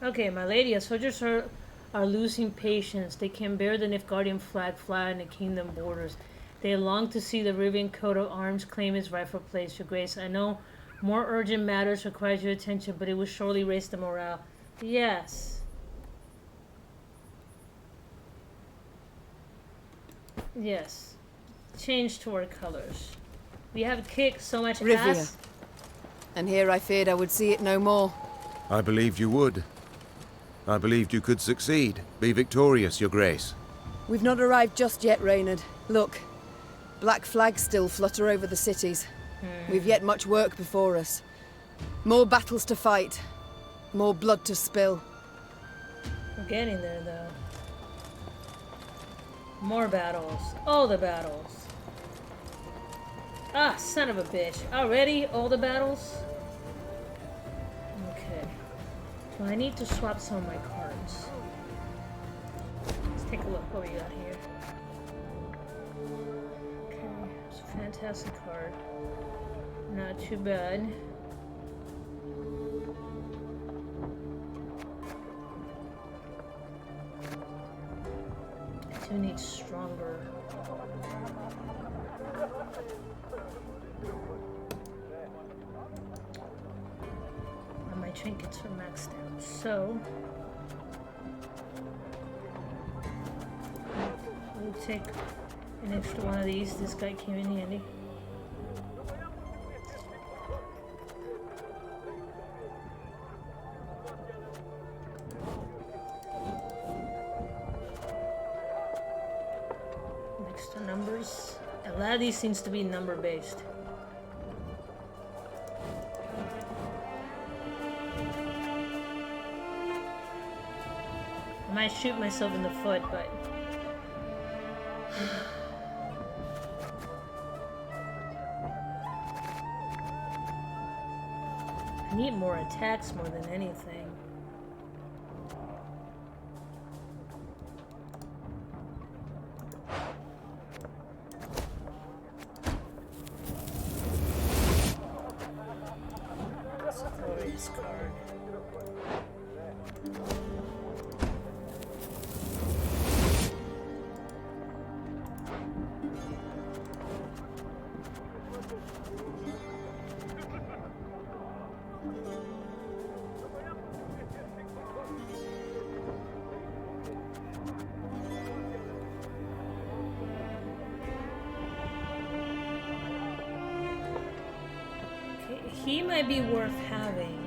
Okay, my lady, as soldiers are losing patience. They can bear the Nilfgaardian flag fly on the kingdom borders. They long to see the Rivian coat of arms claim its rightful place, Your Grace. I know more urgent matters require your attention, but it will surely raise the morale. Yes. Yes. Change to our colors. We have kicked so much Rivia. ass. And here I feared I would see it no more. I believed you would. I believed you could succeed. Be victorious, Your Grace. We've not arrived just yet, Reynard. Look, black flags still flutter over the cities. We've yet much work before us. More battles to fight. More blood to spill. We're getting there, though. More battles. All the battles. Ah, son of a bitch. Already? All the battles? Okay. Well, I need to swap some of my cards. Let's take a look what we got here. Okay, it's a fantastic card. Not too bad. I do need stronger. And my trinkets are maxed out, so we'll take an extra one of these. This guy came in handy. Next to numbers. A lot of these seems to be number based. I might shoot myself in the foot, but I need more attacks more than anything. That's a glorious card. Okay. He might be worth having.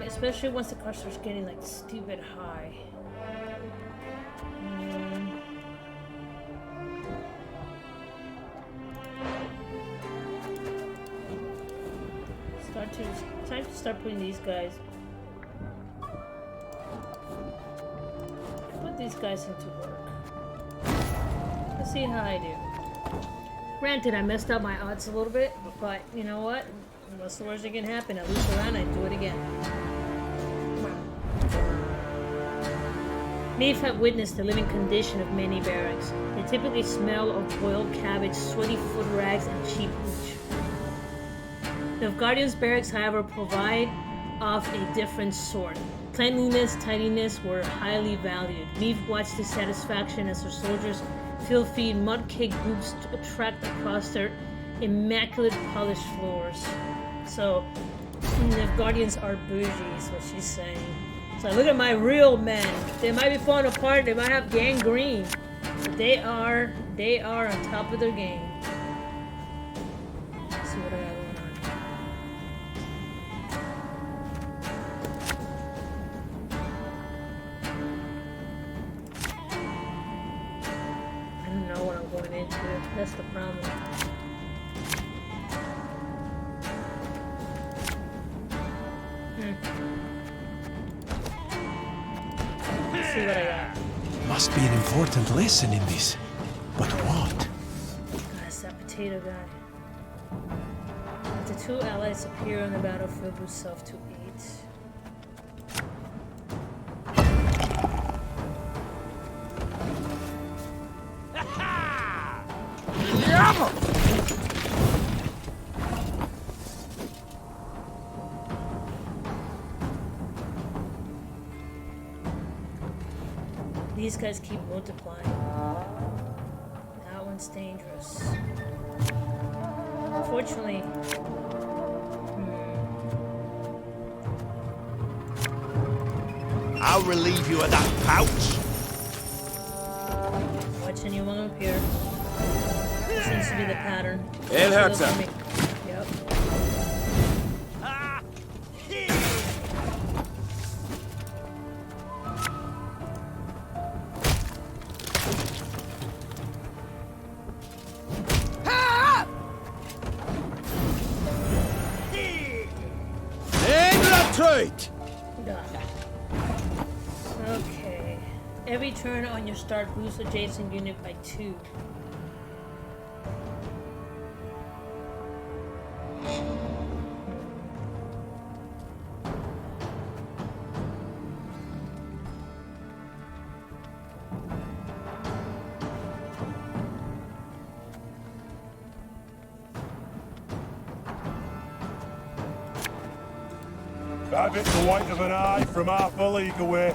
Especially once the car starts getting like stupid high. Time to start putting these guys. Put these guys into work. Let's see how I do. Granted, I messed up my odds a little bit, but you know what? What's the worst that can happen? I lose around, I do it again. Maeve had witnessed the living condition of many barracks. They typically smell of boiled cabbage, sweaty foot rags, and cheap hooch. The Guardians' barracks, however, provide of a different sort. Cleanliness, tidiness were highly valued. Maeve watched with satisfaction as her soldiers filthy mud-caked boots tracked across their immaculate polished floors. So, the Guardians are bougie, is what she's saying. So look at my real men. They might be falling apart, they might have gangrene, but they are on top of their game. Let's see what I got going on. I don't know what I'm going into. That's the problem. See what I got. Must be an important lesson in this. But what? That's that potato guy. If the two allies appear on the battlefield, boost self to 8. These guys keep multiplying. That one's dangerous. Unfortunately, I'll relieve you of that pouch. watch anyone up here. This seems to be the pattern. El Herzer. Yep. Okay. Every turn on your start boosts adjacent unit by 2. That bit's the white of an eye from half a league away.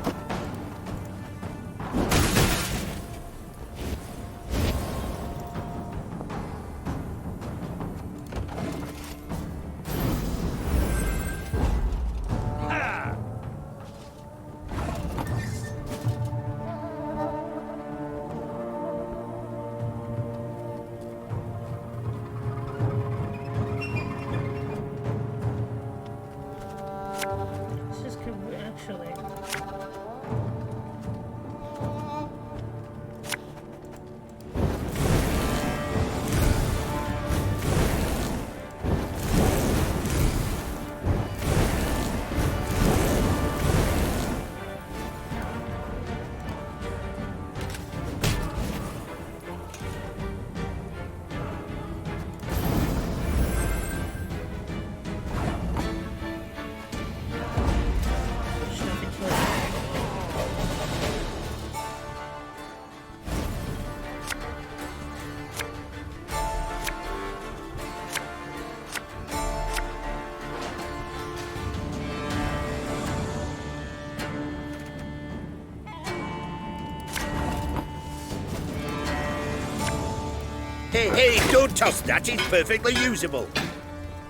Hey, don't toss that, it's perfectly usable.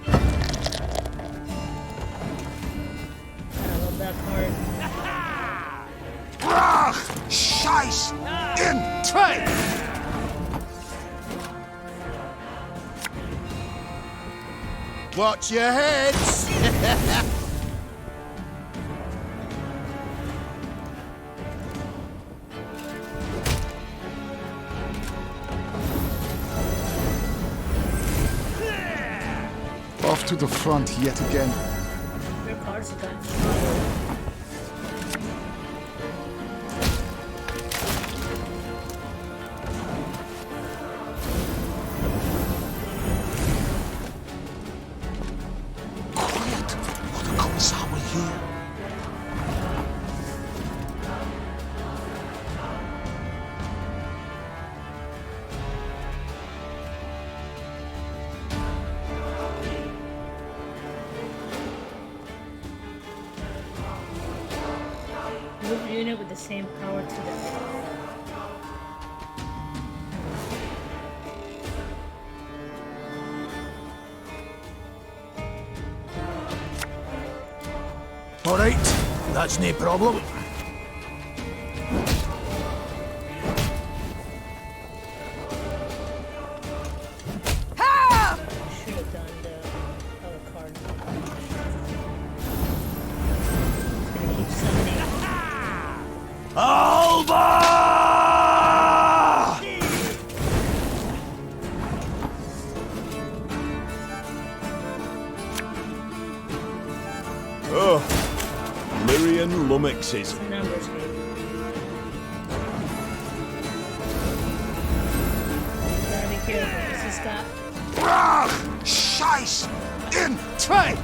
I love that card. Brach! Scheiß! In Trade! Watch your heads! Off to the front yet again. Your cards have gotten stronger. Move unit with the same power to the Alright, that's no problem. should have done the other card. It's gonna keep summoning. Alba! Oh, Lyrian lummoxes. Numbers game. Gotta be careful. This has got. Rah! Scheiß! In zwei!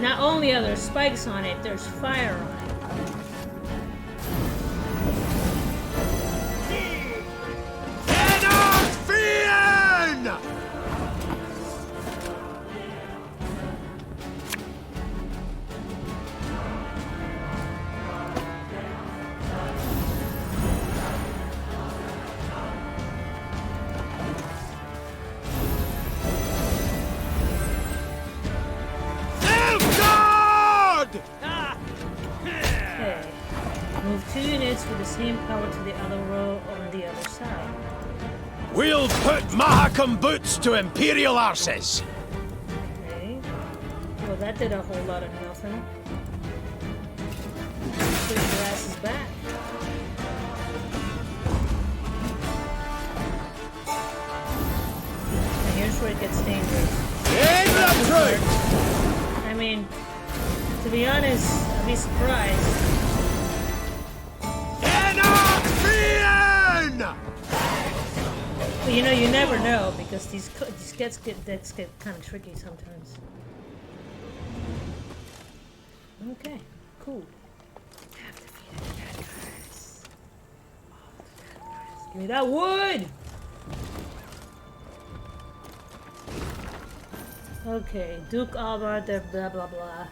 Not only are there spikes on it, there's fire on it. Okay. Move 2 units with the same power to the other row on the other side. We'll put Mahakam boots to Imperial arses! Okay. Well, that did a whole lot of nothing. Push your asses back. And here's where it gets dangerous. I mean, to be honest, I'd be surprised. But you know, you never know because these decks get kind of tricky sometimes. Okay, cool. Have defeated the bad guys. Give me that wood! Okay, Duke Albert, blah blah blah.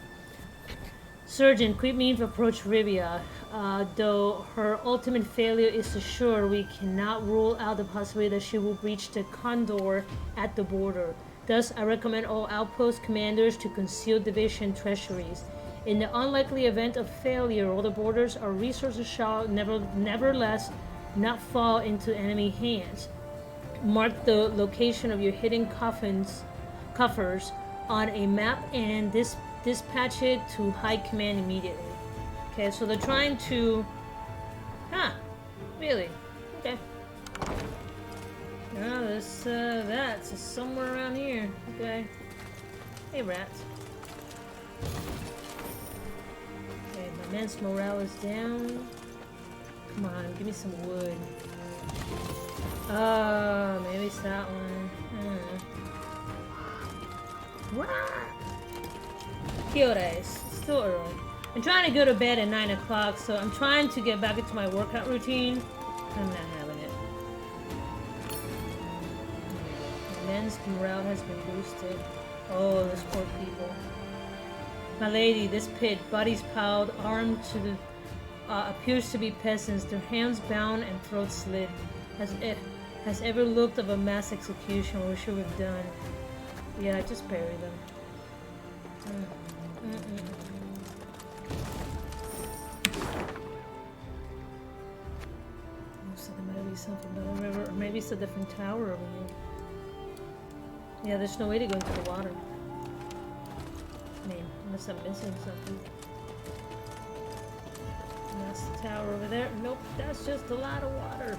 Surgeon, quit mean to approach Rivia. Though her ultimate failure is assured, we cannot rule out the possibility that she will breach the condor at the border. Thus, I recommend all outpost commanders to conceal division treasuries. In the unlikely event of failure, all the borders or resources shall nevertheless not fall into enemy hands. Mark the location of your hidden coffers on a map and dispatch it to High Command immediately. Okay, so they're trying to... Huh. Really? Okay. Now this, that's somewhere around here. Okay. Hey, rats. Okay, my man's morale is down. Come on, give me some wood. Maybe it's that one. It's still early. I'm trying to go to bed at 9 o'clock, so I'm trying to get back into my workout routine. I'm not having it. My men's morale has been boosted. Oh, those poor people. My lady, this pit, bodies piled, armed to the... appears to be peasants, their hands bound and throats slit. Has ever looked of a mass execution, what should we have done? Yeah, just bury them. So there might be something by the river, or maybe it's a different tower over here. Yeah, there's no way to go into the water. I mean, unless I'm missing something. And that's the tower over there. Nope, that's just a lot of water.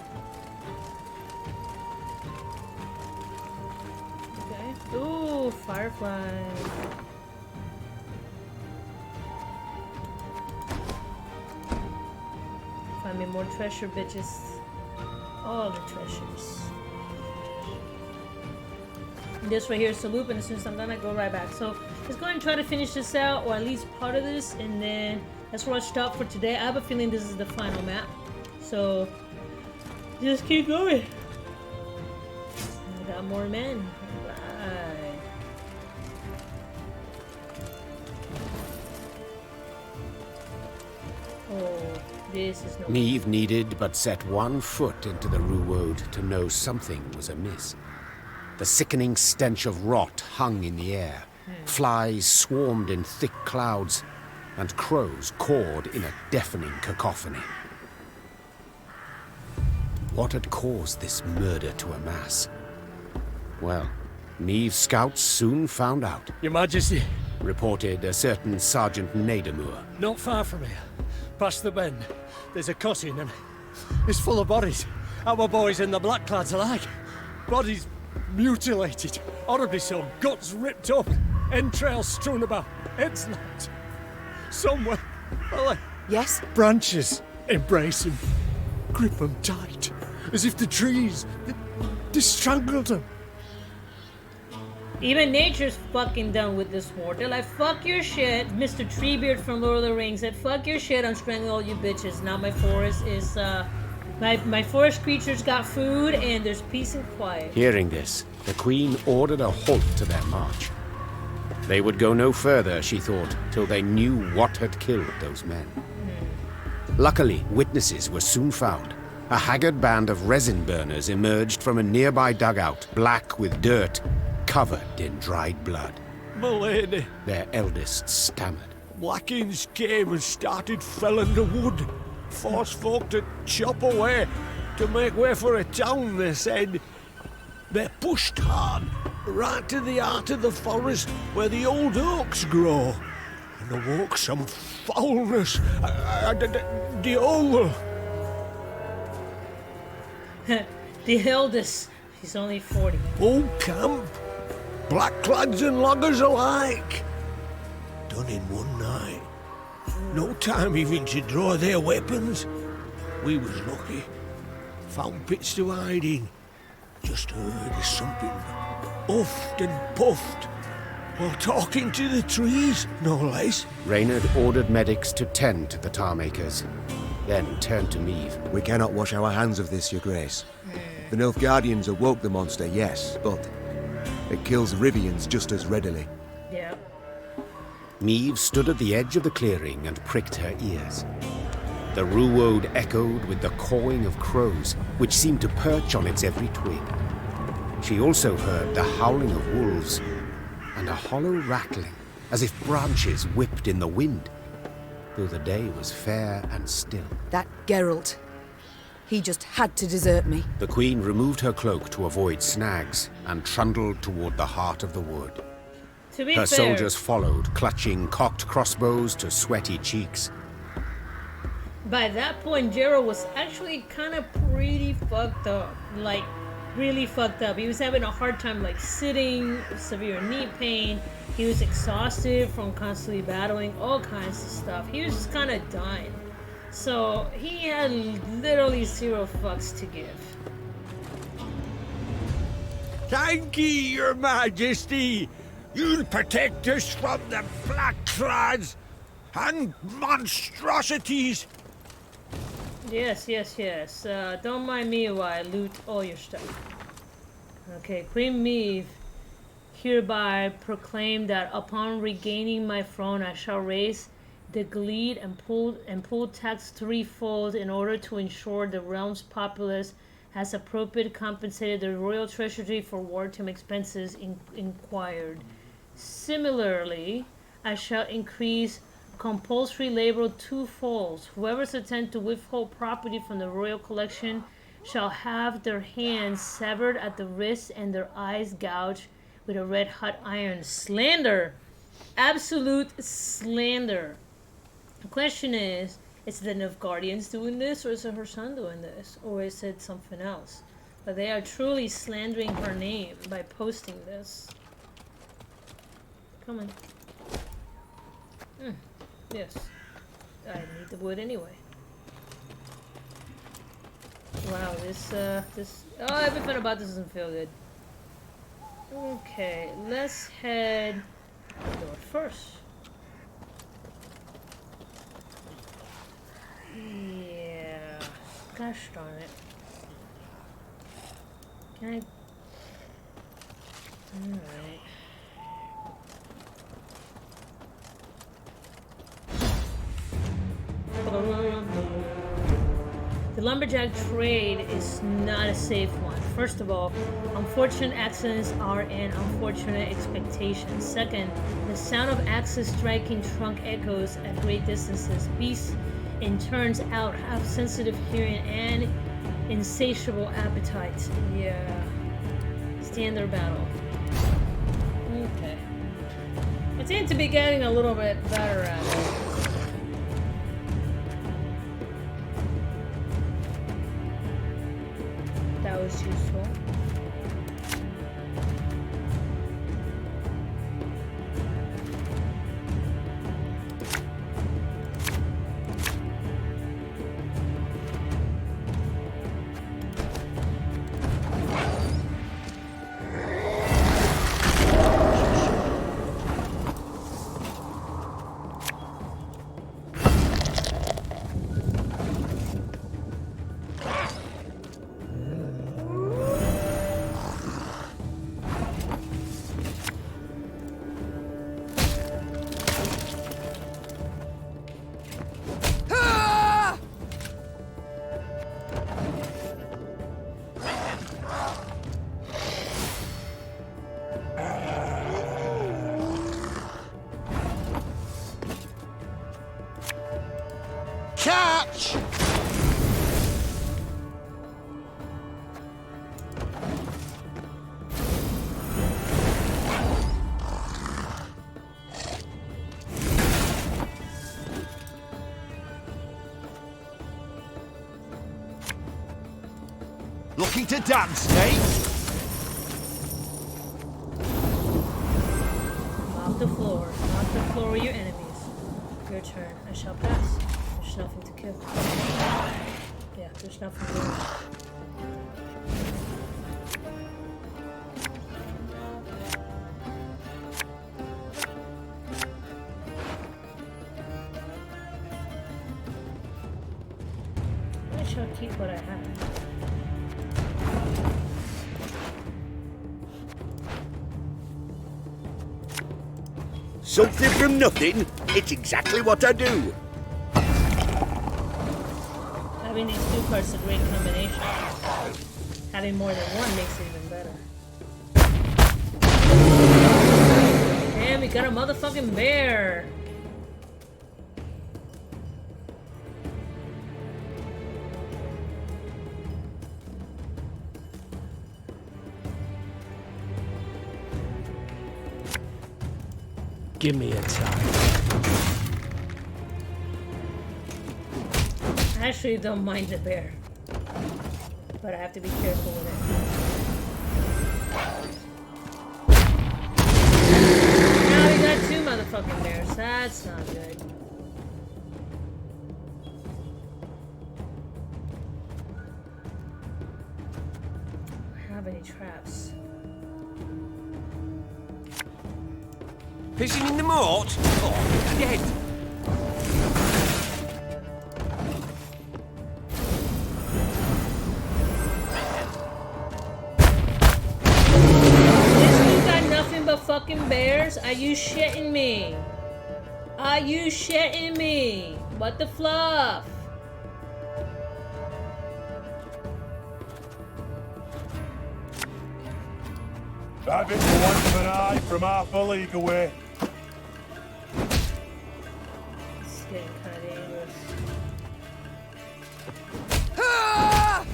Okay. Ooh, fireflies. Find me more treasure, bitches. All the treasures. This right here is the loop, and as soon as I'm done, I go right back. So let's go ahead and try to finish this out, or at least part of this, and then that's where I'll stop for today. I have a feeling this is the final map, so just keep going. I got more men. Alright. Oh, this is no. Neve needed but set one foot into the Ruwode to know something was amiss. The sickening stench of rot hung in the air. Flies swarmed in thick clouds, and crows cawed in a deafening cacophony. What had caused this murder to amass? Well, Neve's scouts soon found out. Your Majesty, Reported a certain Sergeant Nadamur. not far from here, past the bend, there's a cutting and it's full of bodies. Our boys and the Blackclads alike. Bodies mutilated, horribly so, guts ripped up, entrails strewn about, heads lopped. Somewhere, well, yes? Branches embrace him, grip them tight, as if the trees, they strangled them. Even nature's fucking done with this war. They're like, fuck your shit. Mr. Treebeard from Lord of the Rings said, fuck your shit, I'm strangling all you bitches. Now my forest is, my forest creatures got food, and there's peace and quiet. Hearing this, the Queen ordered a halt to their march. They would go no further, she thought, till they knew what had killed those men. Luckily, witnesses were soon found. A haggard band of resin burners emerged from a nearby dugout, black with dirt, covered in dried blood. My lady, Their eldest stammered. Blackins came and started felling the wood. Forced folk to chop away, to make way for a town, they said. They pushed hard, right to the heart of the forest where the old oaks grow, and awoke some foulness. The old... The eldest, he's only 40. Old camp, blackclads and loggers alike. Done in one night. No time even to draw their weapons. We was lucky. Found pits to hide in. Just heard something huffed and puffed while talking to the trees, no less. Reynard ordered medics to tend to the tar makers, then turned to Meve. We cannot wash our hands of this, Your Grace. The Nilfgaardians awoke the monster, yes, but it kills Rivians just as readily. Yeah. Meve stood at the edge of the clearing and pricked her ears. The Ruwode echoed with the cawing of crows, which seemed to perch on its every twig. She also heard the howling of wolves and a hollow rattling, as if branches whipped in the wind, though the day was fair and still. That Geralt. He just had to desert me. The Queen removed her cloak to avoid snags and trundled toward the heart of the wood. To be Her fair, soldiers followed, clutching cocked crossbows to sweaty cheeks. by that point, Geralt was actually kind of pretty fucked up. Like, really fucked up. He was having a hard time, like, sitting, severe knee pain. He was exhausted from constantly battling all kinds of stuff. He was just kind of dying. So, he had literally 0 fucks to give. Thank ye, Your Majesty. You'll protect us from the Blackclads and monstrosities. Yes, yes, yes. Don't mind me while I loot all your stuff. Okay, Queen Meve hereby proclaim that upon regaining my throne, I shall raise the glebe and pull tax threefold in order to ensure the realm's populace has appropriate compensated the royal treasury for wartime expenses inquired. Similarly, I shall increase compulsory labor twofold. Whoever's attempt to withhold property from the royal collection shall have their hands severed at the wrists and their eyes gouged with a red-hot iron. Slander! Absolute slander. The question is the Nilfgaardians doing this, or is it her son doing this? Or is it something else? But they are truly slandering her name by posting this. Come on. Yes. I need the wood anyway. Wow, this, oh, everything about this doesn't feel good. Okay, let's head north first. Yeah. Gosh darn it. Can I... Alright. The lumberjack trade is not a safe one. First of all, unfortunate accidents are an unfortunate expectation. Second, the sound of axes striking trunk echoes at great distances. Beasts, in turns out, have sensitive hearing and insatiable appetite. Yeah. Standard battle. Okay. I seem to be getting a little bit better at it. That was useful. Catch! Looking to dance, eh? Mop the floor. Mop the floor with your enemies. Your turn. I shall pass. There's nothing to kill. Yeah, there's nothing to do. I shall keep what I have. Something from nothing? It's exactly what I do. Having these two cards is a great combination. Having more than one makes it even better. And we got a motherfucking bear! Give me a time. I actually don't mind the bear. But I have to be careful with it. Now we got two motherfucking bears. That's not good. Do I have any traps? Fishing in the moat? Oh, dead. This dude got nothing but fucking bears? Are you shitting me? Are you shitting me? What the fluff? Have it for once of an eye from half a league away. It's getting kind of dangerous. Ah!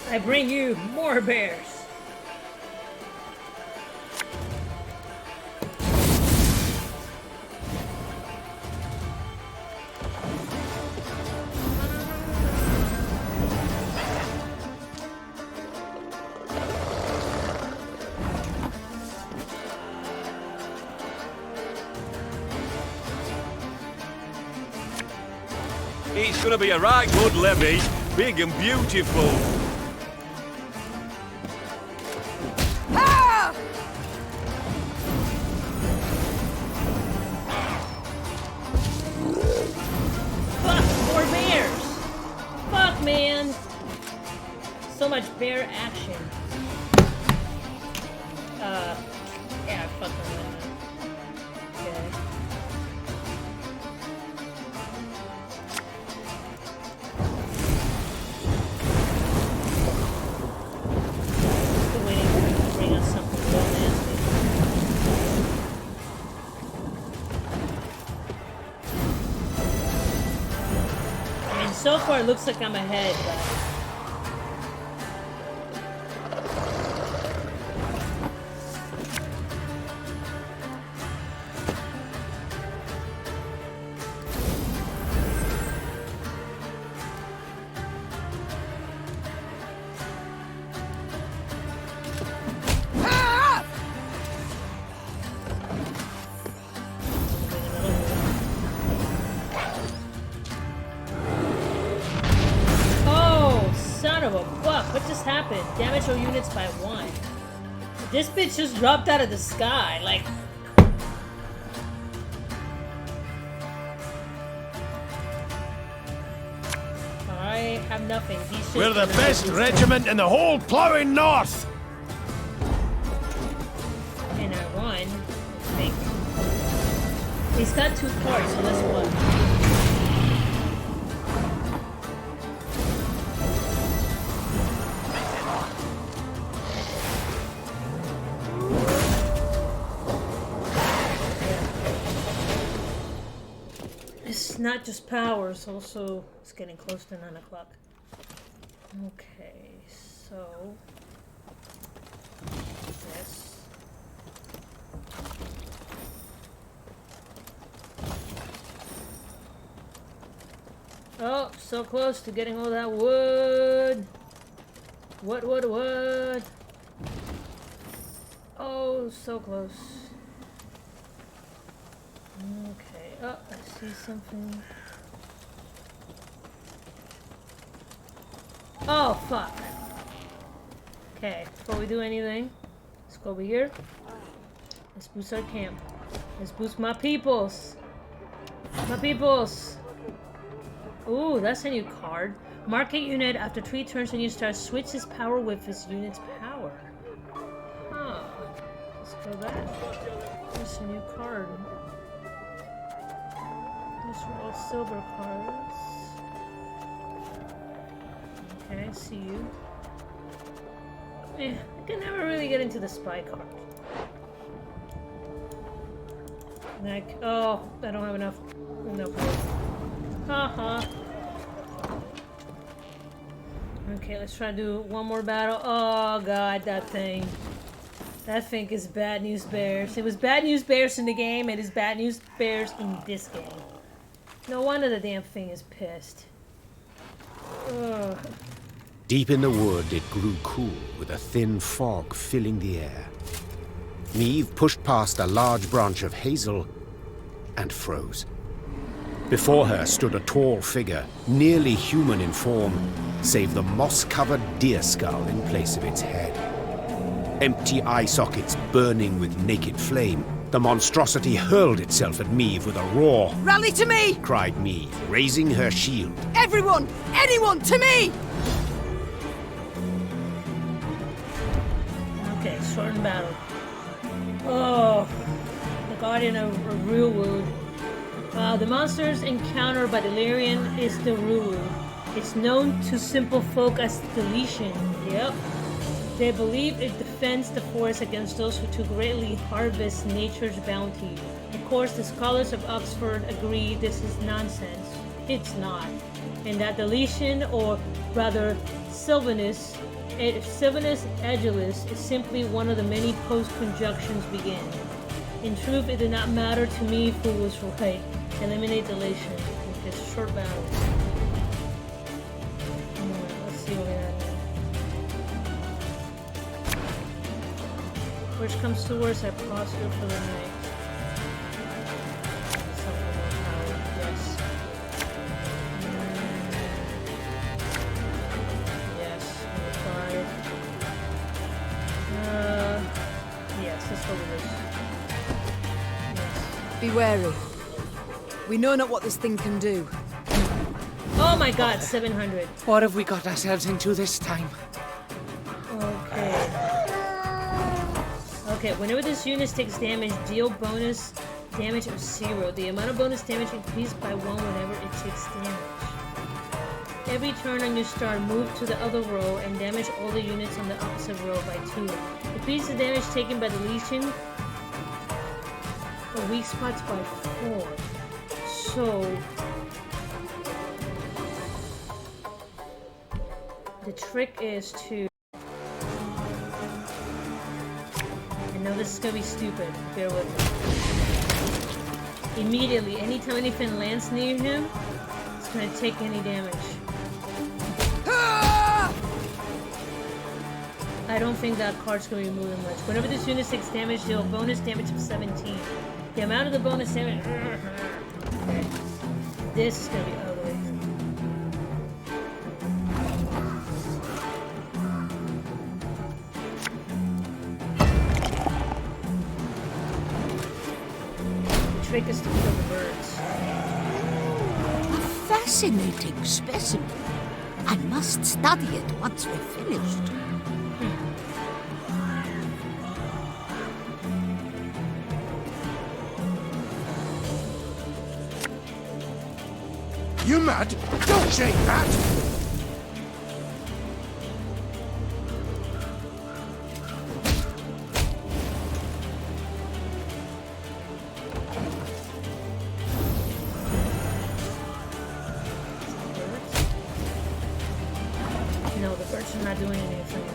I bring you more bears. It's gonna be a right good levy, big and beautiful. Ah! Fuck, more bears. Fuck, man. So much bear action. Yeah, fuck them. Okay. Still waiting for him to bring us something real nasty. I mean, so far it looks like I'm ahead, but... What just happened? Damage our units by 1. This bitch just dropped out of the sky, like... I have nothing. We're the best regiment in the whole plowing north! And I won, I think. He's got 2 cards, so that's what. It's not just powers, also it's getting close to 9 o'clock. Okay, so this. Oh, so close to getting all that wood. Wood. Oh, so close. Okay, oh, I see something. Oh, fuck. Okay, before we do anything, let's go over here. Let's boost our camp. Let's boost my peoples. My peoples. Ooh, that's a new card. Mark a unit after 3 turns and you start switch his power with his unit's power. Huh. Let's go back. There's a new card. These are all silver cards. Okay, I see you. I can never really get into the spy card. Like, oh, I don't have enough wood. Haha. Okay, let's try to do one more battle. Oh god, that thing. That thing is bad news bears. It was bad news bears in the game, it is bad news bears in this game. No wonder the damn thing is pissed. Ugh. Deep in the wood, it grew cool, with a thin fog filling the air. Neve pushed past a large branch of hazel and froze. Before her stood a tall figure, nearly human in form, save the moss-covered deer skull in place of its head. Empty eye sockets burning with naked flame, the monstrosity hurled itself at Meve with a roar. Rally to me! Cried Meve, raising her shield. Everyone! Anyone! To me! Okay, shortened battle. Oh, the Guardian of Ruwood. The monsters encountered by the Lyrian is the Ruwood. It's known to simple folk as deletion. Yep. They believe it defends the forest against those who too greatly harvest nature's bounty. Of course, the scholars of Oxford agree this is nonsense. It's not. And that deletion, or rather Sylvanus Agilis, is simply one of the many post-conjunctions begin. In truth, it did not matter to me who was right. Eliminate deletion. It's short battle. Let's see what we have here. Which comes to worse, I posture for the night. Yes. Yes, number 5. Yes, let's go with this. Be wary. We know not what this thing can do. Oh my god, 700. What have we got ourselves into this time? Okay. Okay, whenever this unit takes damage, deal bonus damage of 0. The amount of bonus damage increased by 1 whenever it takes damage. Every turn on your start, move to the other row and damage all the units on the opposite row by 2. Increase the damage taken by deletion of weak spots by 4. So the trick is to... I know this is gonna be stupid, bear with me. Immediately, anytime anything lands near him, it's gonna take any damage. I don't think that card's gonna be moving much. Whenever this unit takes damage, deal bonus damage of 17. The amount of the bonus damage... Okay. This is gonna be ugly. The trick is to kill the birds. A fascinating specimen. I must study it once we're finished. You mad? Don't shake that! No, the birds are not doing anything.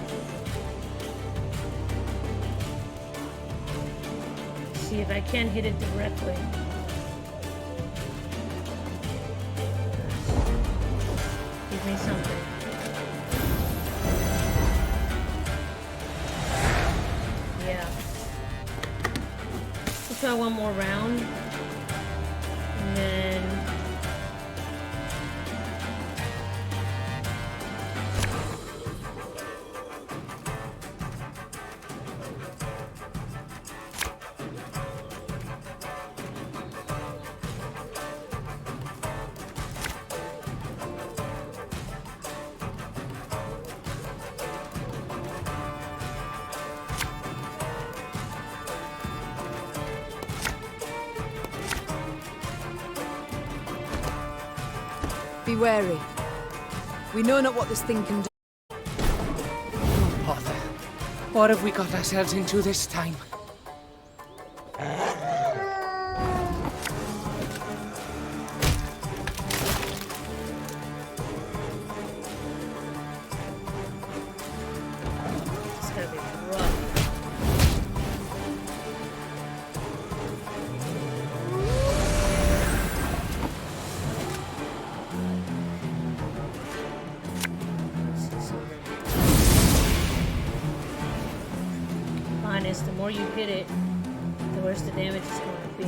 See if I can hit it directly. Give me something. Yeah. Let's try one more round. And then... Be wary. We know not what this thing can do. Oh, bother. What have we got ourselves into this time? It's gonna be rough. Honest, the more you hit it, the worse the damage is going to be.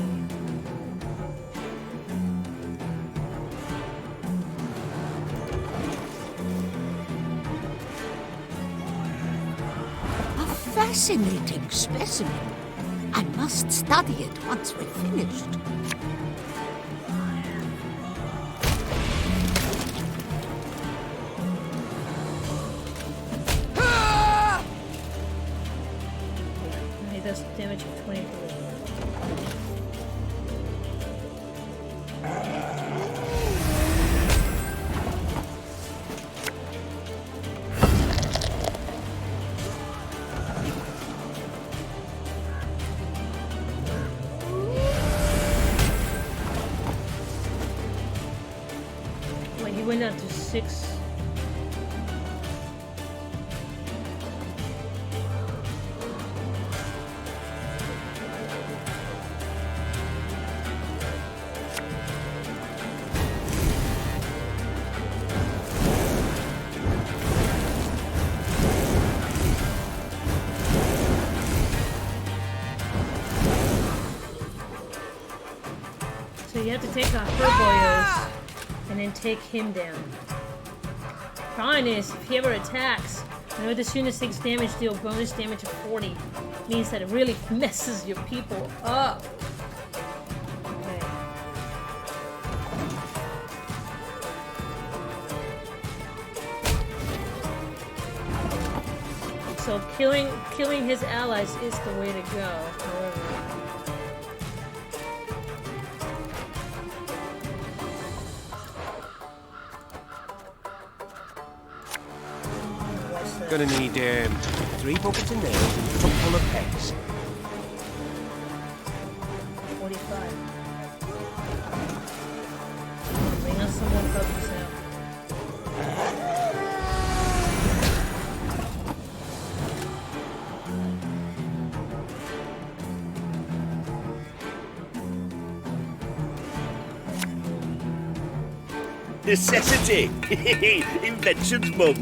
A fascinating specimen. I must study it once we're finished. does damage of 23. Wait, he went down to 6. So you have to take out Khayos and then take him down. Problem is, if he ever attacks, I know this unit takes damage, deal bonus damage of 40. Means that it really messes your people up. Okay. So killing his allies is the way to go, however. Gonna need 3 buckets of nails and a truck full of pegs. 45. Bring us some more puppies now. Necessity! Invention's mum.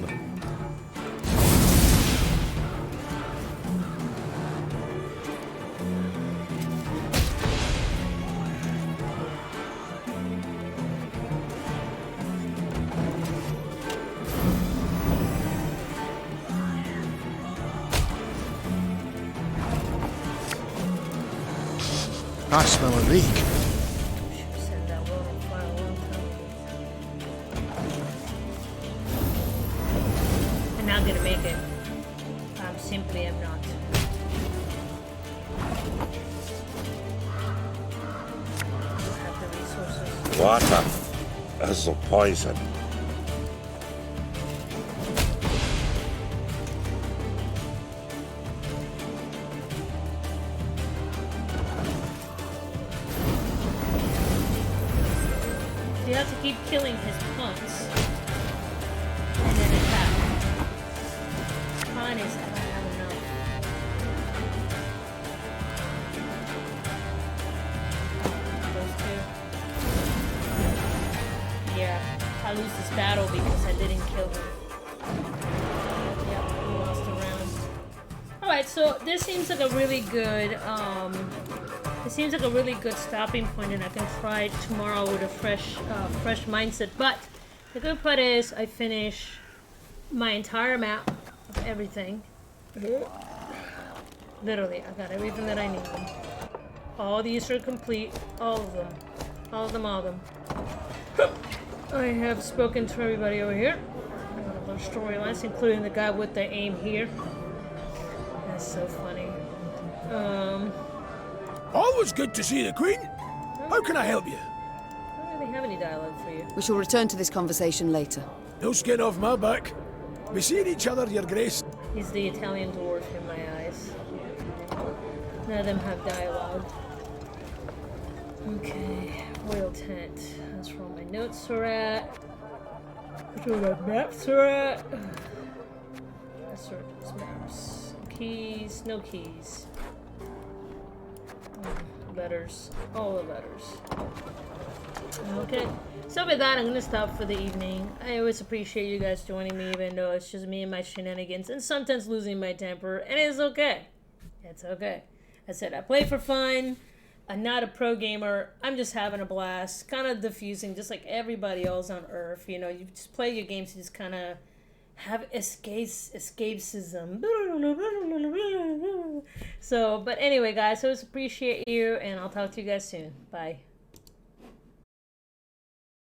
I smell a leak. Send that world on fire a long time ago. I'm not gonna make it. I simply am not. I don't have the resources. Water as a poison. You have to keep killing his punts. And then attack. Fine is I don't have enough. Those two. Yeah. I lose this battle because I didn't kill him. Yep, we lost a round. Alright, so this seems like a really good it seems like a really good stopping point, and I can try it tomorrow with a fresh mindset. But the good part is I finish my entire map of everything. Literally, I got everything that I need. All these are complete. All of them. All of them, all of them. I have spoken to everybody over here. I got a bunch of storylines, including the guy with the aim here. That's so funny. Always good to see the Queen. How can I help you? I don't really have any dialogue for you. We shall return to this conversation later. No skin off my back. We seeing each other, Your Grace. He's the Italian dwarf in my eyes. None of them have dialogue. Okay, royal tent. That's where all my notes are at. That's where my maps are at. That's where those maps. Keys, no keys. Letters, all the letters. Okay, so with that, I'm gonna stop for the evening. I always appreciate you guys joining me, even though it's just me and my shenanigans, and sometimes losing my temper, and it's okay. It's okay. I said I play for fun. I'm not a pro gamer. I'm just having a blast, kind of diffusing, just like everybody else on Earth. You know, you just play your games, you just kind of have escapism. So, but anyway, guys, I always appreciate you, and I'll talk to you guys soon. Bye.